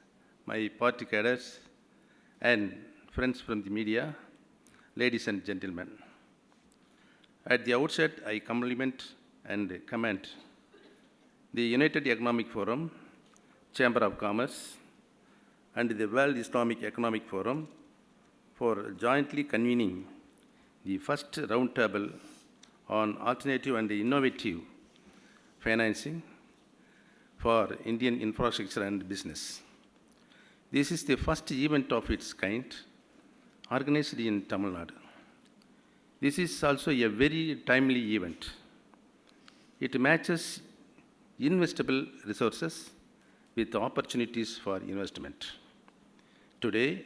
my party cadres, and friends from the media, ladies and gentlemen. At the outset, I compliment and commend the United Economic Forum, Chamber of Commerce, and the World Islamic Economic Forum for jointly convening the first roundtable on alternative and innovative financing for Indian infrastructure and business. This is the first event of its kind organized in Tamil Nadu. This is also a very timely event. It matches investable resources with opportunities for investment. Today,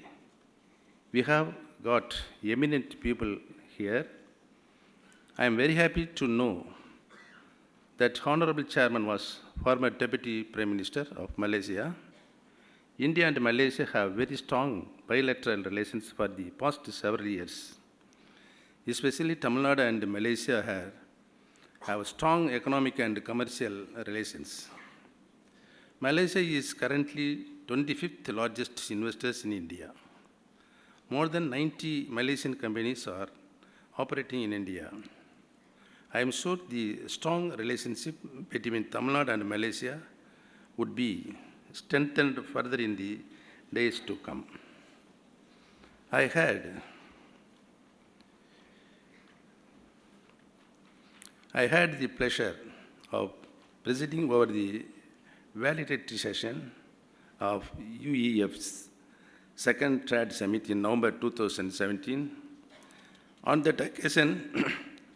we have got eminent people here. I am very happy to know that Honorable Chairman was former Deputy Prime Minister of Malaysia. India and Malaysia have very strong bilateral relations for the past several years. Especially Tamil Nadu and Malaysia have strong economic and commercial relations. Malaysia is currently 25th largest investors in India. More than 90 Malaysian companies are operating in India. I am sure the strong relationship between Tamil Nadu and Malaysia would be strengthened further in the days to come. I had the pleasure of presiding over the valedictory session of UEF's second Trade Summit in November 2017. On that occasion,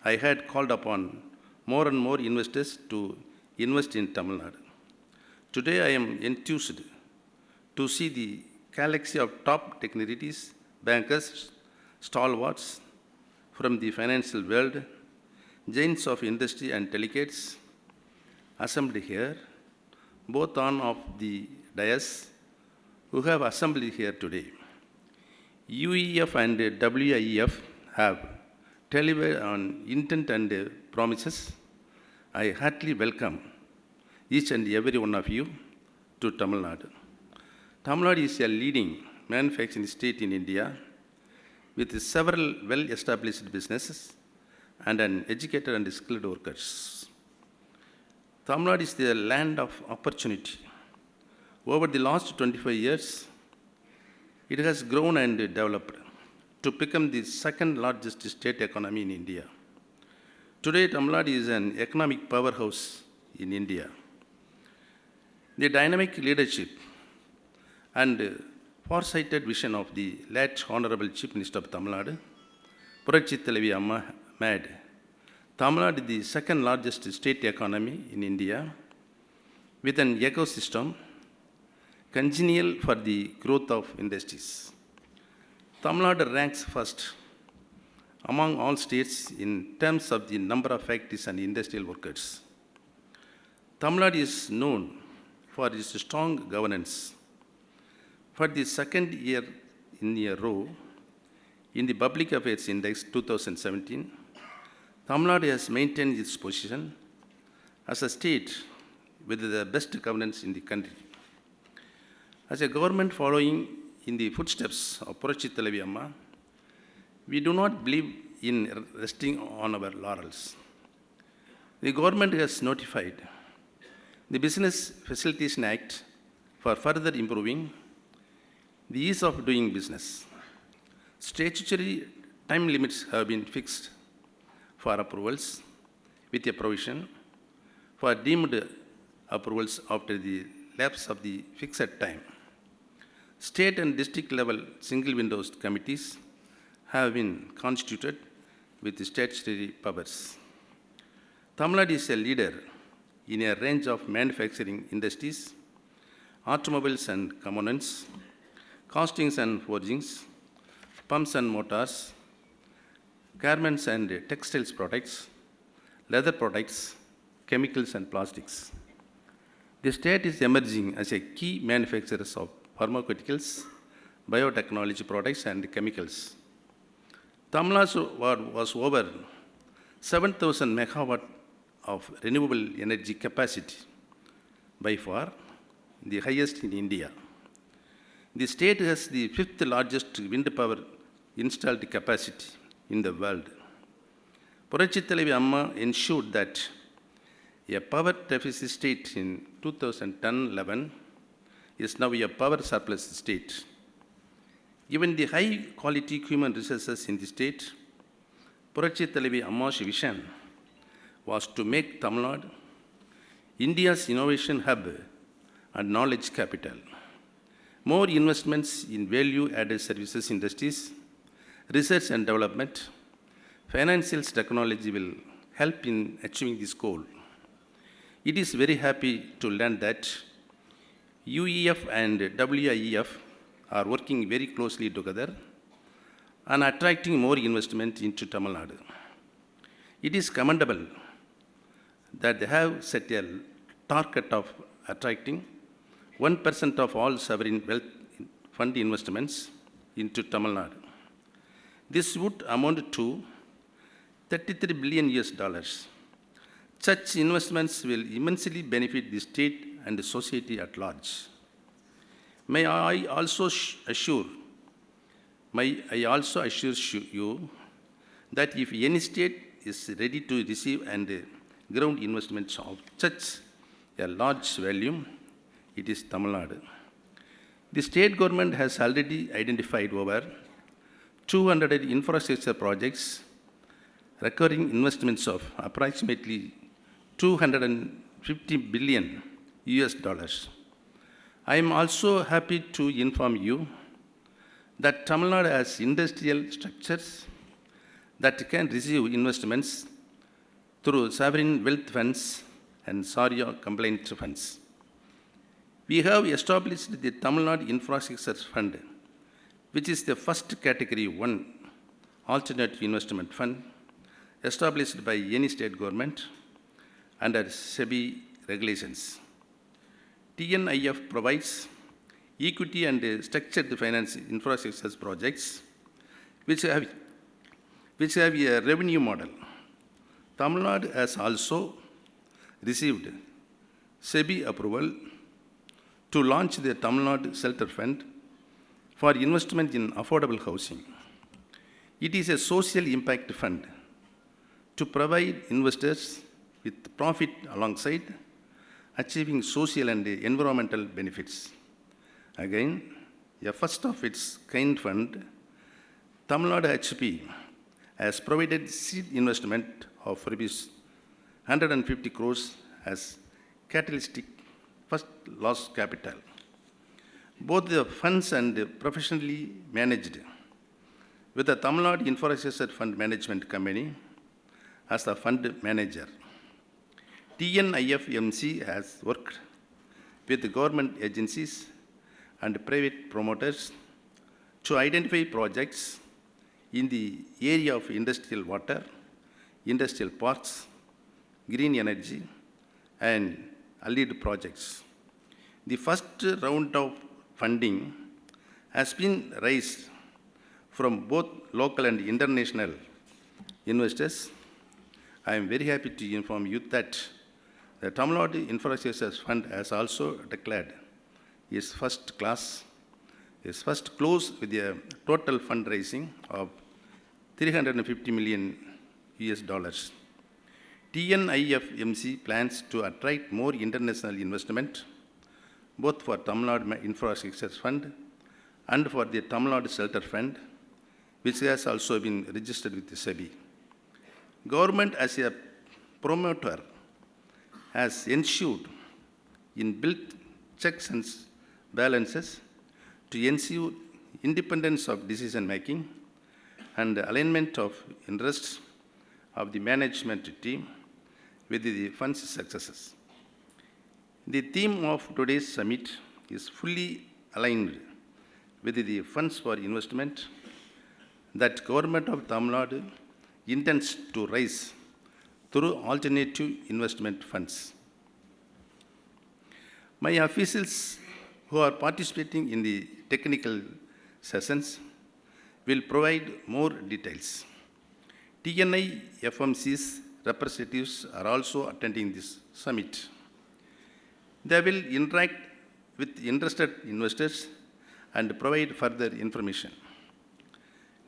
I had called upon more and more investors to invest in Tamil Nadu. Today, I am enthused to see the galaxy of top dignitaries, bankers, stalwarts from the financial world, giants of industry and delegates assembled here, both on of the dais, who have assembled here today. UEF and WIEF have delivered on intent and promises. I heartily welcome each and every one of you to Tamil Nadu. Tamil Nadu is a leading manufacturing state in India with several well-established businesses and an educated and skilled workers. Tamil Nadu is the land of opportunity. Over the last 25 years, it has grown and developed to become the second largest state economy in India. Today, Tamil Nadu is an economic powerhouse in India. The dynamic leadership and far-sighted vision of the late Honorable Chief Minister of Tamil Nadu, Puratchi Thalavi Amma, made Tamil Nadu the second largest state economy in India with an ecosystem congenial for the growth of industries. Tamil Nadu ranks first among all states in terms of the number of factories and industrial workers. Tamil Nadu is known for its strong governance. For the second year in a row, in the Public Affairs Index 2017, Tamil Nadu has maintained its position as a state with the best governance in the country. As a government following in the footsteps of Puratchi Thalavi Amma, we do not believe in resting on our laurels. The government has notified the Business Facilitation Act for further improving the ease of doing business. Statutory time limits have been fixed for approvals with a provision for deemed approvals after the lapse of the fixed time. State and district level single windows committees have been constituted with statutory powers. Tamil Nadu is a leader in a range of manufacturing industries, automobiles and components, castings and forgings, pumps and motors, garments and textiles products, leather products, chemicals and plastics. The state is emerging as a key manufacturer of pharmaceuticals, biotechnology products and chemicals. Tamil Nadu was over 7,000 megawatt of renewable energy capacity, by far the highest in India. The state has the fifth largest wind power installed capacity in the world. Puratchi Thalavi Amma ensured that a power deficit state in 2010-11 is now a power surplus state. Given the high quality human resources in the state, Puratchi Thalavi Amma's vision was to make Tamil Nadu India's innovation hub and knowledge capital. More investments in value-added services industries, research and development, financial technology will help in achieving this goal. It is very happy to learn that UEF and WIEF are working very closely together and attracting more investment into Tamil Nadu. It is commendable that they have set a target of attracting 1% of all sovereign wealth fund investments into Tamil Nadu. This would amount to $33 billion. Such investments will immensely benefit the state and the society at large. May I also assure you that if any state is ready to receive and ground investments of such a large volume, it is Tamil Nadu. The state government has already identified over 200 infrastructure projects recurring investments of approximately $250 billion. I am also happy to inform you that Tamil Nadu has industrial structures that can receive investments through sovereign wealth funds and Sharia compliant funds. We have established the Tamil Nadu Infrastructure Fund, which is the first category 1 alternate investment fund established by any state government under SEBI regulations. TNIF provides equity and structured finance infrastructure projects which have a revenue model. Tamil Nadu has also received SEBI approval to launch the Tamil Nadu Shelter Fund for investment in affordable housing. It is a social impact fund to provide investors with profit alongside achieving social and environmental benefits. Again, a first of its kind fund, Tamil Nadu HP has provided seed investment of rupees 150 crores as catalytic first loss capital. Both the funds and professionally managed with the Tamil Nadu Infrastructure Fund Management Company as the fund manager. TNIFMC has worked with government agencies and private promoters to identify projects in the area of industrial water, industrial parks, green energy, and allied projects. The first round of funding has been raised from both local and international investors. I am very happy to inform you that the Tamil Nadu Infrastructure Fund has also declared its first close with a total fundraising of $350 million. TNIFMC plans to attract more international investment, both for Tamil Nadu Infrastructure Fund and for the Tamil Nadu Shelter Fund, which has also been registered with the SEBI. Government as a promoter has ensured in built checks and balances to ensure independence of decision making and alignment of interests of the management team with the fund's successes. The theme of today's summit is fully aligned with the funds for investment that Government of Tamil Nadu intends to raise through alternative investment funds. My officials who are participating in the technical sessions will provide more details. TNI FMC's representatives are also attending this summit. They will interact with interested investors and provide further information.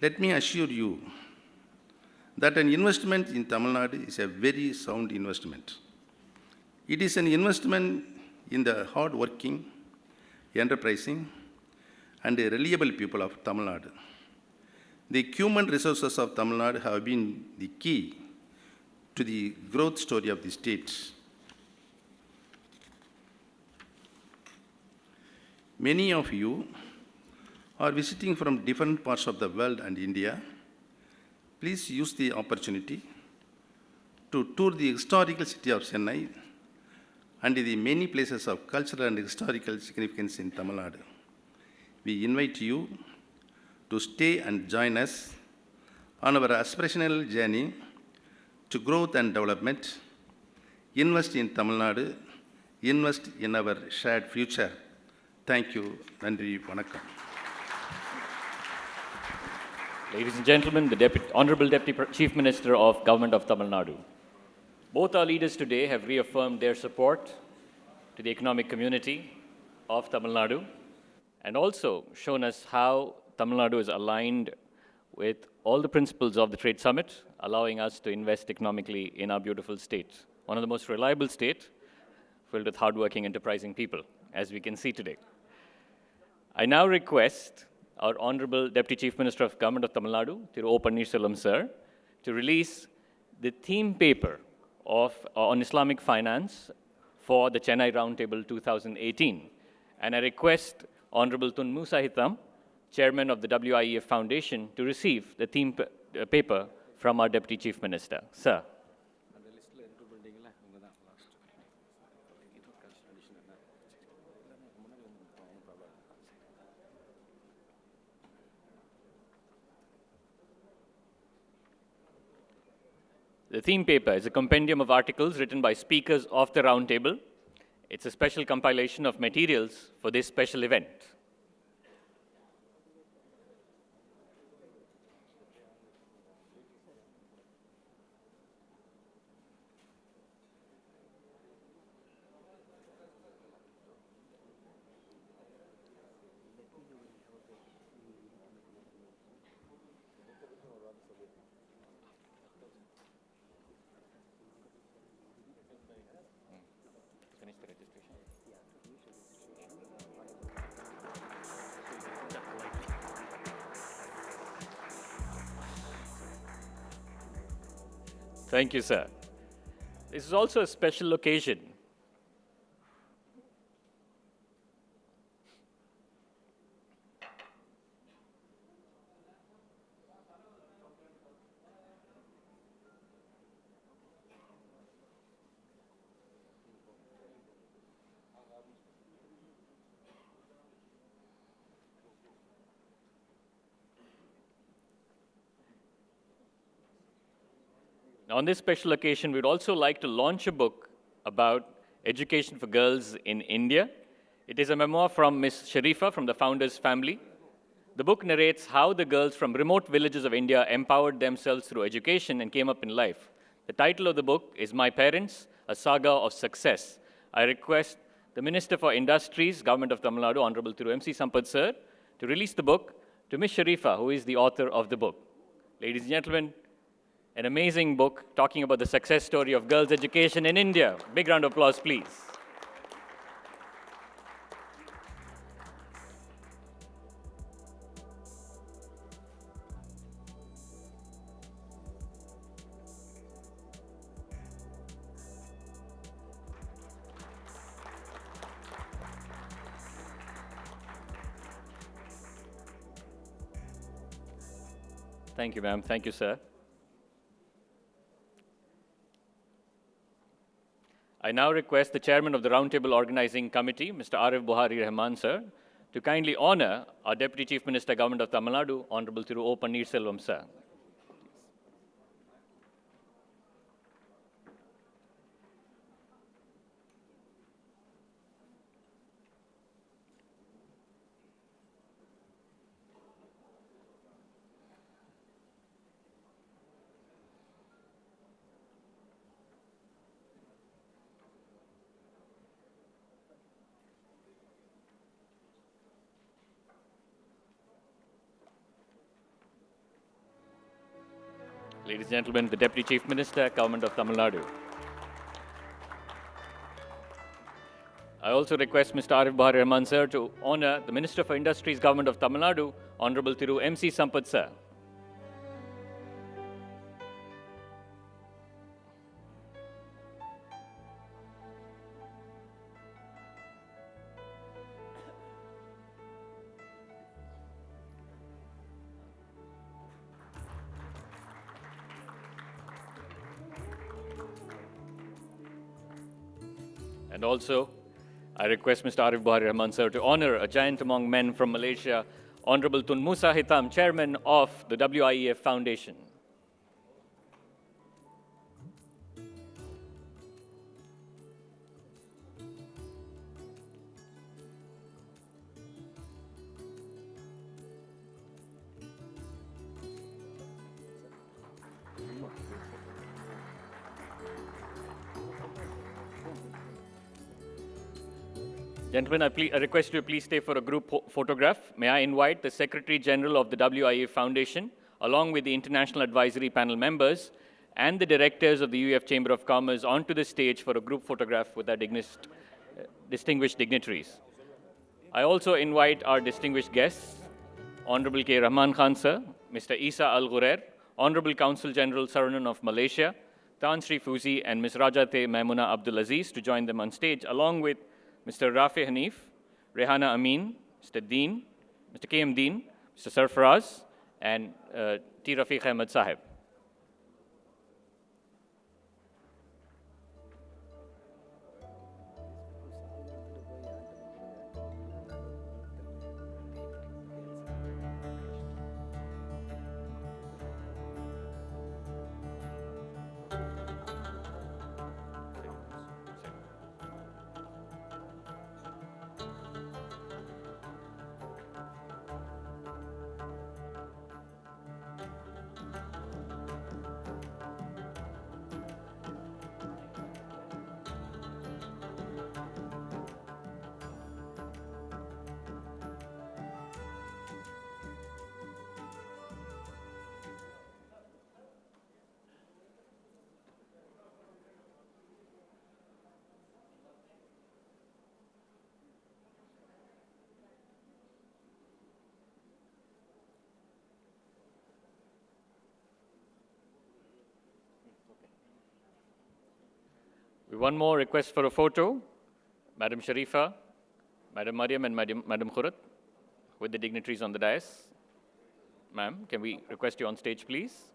Let me assure you that an investment in Tamil Nadu is a very sound investment. It is an investment in the hard-working, enterprising, and reliable people of Tamil Nadu. The human resources of Tamil Nadu have been the key to the growth story of the state. Many of you are visiting from different parts of the world and India. Please use the opportunity to tour the historical city of Chennai and the many places of cultural and historical significance in Tamil Nadu. We invite you to stay and join us on our aspirational journey to growth and development. Invest in Tamil Nadu, invest in our shared future. Thank you. Nandri Vanakkam. Ladies and gentlemen, the Honorable Deputy Chief Minister of Government of Tamil Nadu. Both our leaders today have reaffirmed their support to the economic community of Tamil Nadu and also shown us how Tamil Nadu is aligned with all the principles of the Trade Summit, allowing us to invest economically in our beautiful state, one of the most reliable states filled with hardworking, enterprising people, as we can see today. I now request our Honorable Deputy Chief Minister of Government of Tamil Nadu, Thiru O. Pannirselvam sir, to release the theme paper on Islamic finance for the Chennai Roundtable 2018. And I request Honorable Tun Musa Hitham, Chairman of the WIEF Foundation, to receive the theme paper from our Deputy Chief Minister. Sir. The theme paper is a compendium of articles written by speakers of the Roundtable. It's a special compilation of materials for this special event. Thank you, sir. This is also a special occasion. On this special occasion, we'd also like to launch a book about education for girls in India. It is a memoir from Ms. Sharifa from the founder's family. The book narrates how the girls from remote villages of India empowered themselves through education and came up in life. The title of the book is My Parents, A Saga of Success. I request the Minister for Industries, Government of Tamil Nadu, Honorable Thiru MC Sampath Sir, to release the book to Ms. Sharifa, who is the author of the book. Ladies and gentlemen, an amazing book talking about the success story of girls' education in India. Big round of applause, please. Thank you, ma'am. Thank you, sir. I now request the chairman of the Roundtable Organizing Committee, Mr. Arif Buhari Rahman, sir, to kindly honor our Deputy Chief Minister, Government of Tamil Nadu, Honorable Thiru O. Pannirselvam, sir. Ladies and gentlemen, the Deputy Chief Minister, Government of Tamil Nadu. I also request Mr. Arif Buhari Rahman, sir, to honor the Minister for Industries, Government of Tamil Nadu, Honorable Thiru MC Sampath, sir. And also, I request Mr. Arif Buhari Rahman, sir, to honor a giant among men from Malaysia, Honorable Tun Musa Hitam, Chairman of the WIEF Foundation. Gentlemen, I request you to please stay for a group photograph. May I invite the Secretary General of the WIEF Foundation, along with the International Advisory Panel members and the directors of the UEF Chamber of Commerce onto the stage for a group photograph with our distinguished dignitaries. I also invite our distinguished guests, Honorable K. Rahman Khan Sir, Mr. Isa Al Ghurair, Honorable Consul General Saranan of Malaysia, Tan Sri Fuzi and Ms. Rajate Maimuna Abdul Aziz to join them on stage, along with Mr. Rafi Hanif, Rehana Amin, Mr. Dean, Mr. K.M. Dean, Mr. Sarfaraz, and T. Rafiq Ahmed Sahib. One more request for a photo. Madam Sharifa, Madam Mariam and Madam Khurat with the dignitaries on the dais. Ma'am, can we request you on stage, please?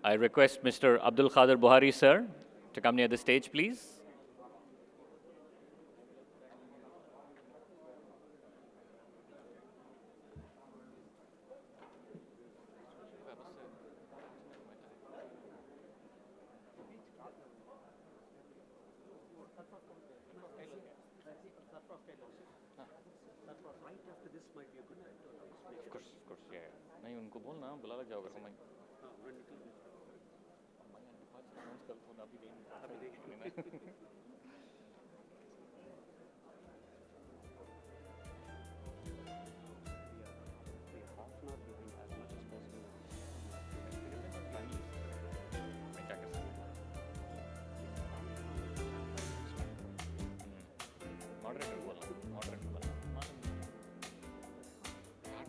I request Mr. Abdul Khadir Buhari, sir, to come near the stage, please. Of course, yeah. नहीं उनको बोलना बुला लग जाओगे मैं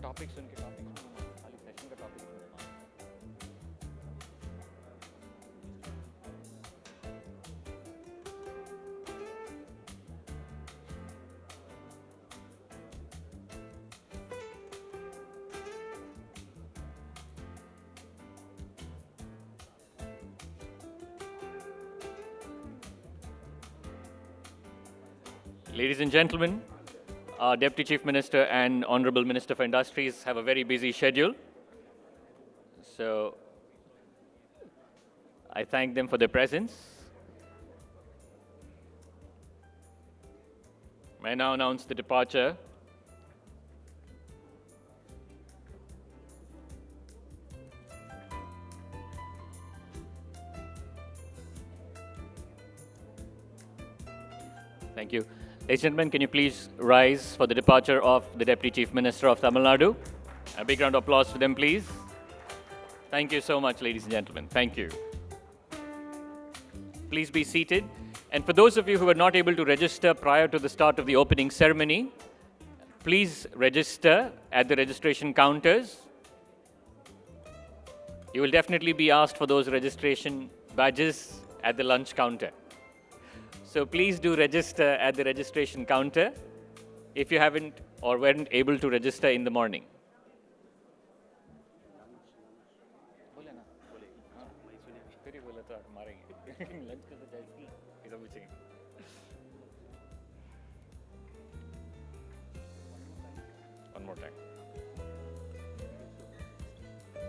topics उनके topics खाली session का टॉपिक सुनना Ladies and gentlemen, our Deputy Chief Minister and Honorable Minister for Industries have a very busy schedule. So I thank them for their presence. I now announce the departure Thank you. Ladies and gentlemen, can you please rise for the departure of the Deputy Chief Minister of Tamil Nadu? A big round of applause for them, please. Thank you so much, ladies and gentlemen. Thank you. Please be seated. And for those of you who were not able to register prior to the start of the opening ceremony, please register at the registration counters. You will definitely be asked for those registration badges at the lunch counter. So please do register at the registration counter if you haven't or weren't able to register in the morning. One more time.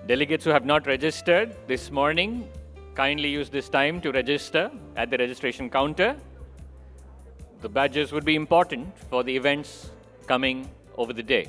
Delegates who have not registered this morning, kindly use this time to register at the registration counter. The badges would be important for the events coming over the day.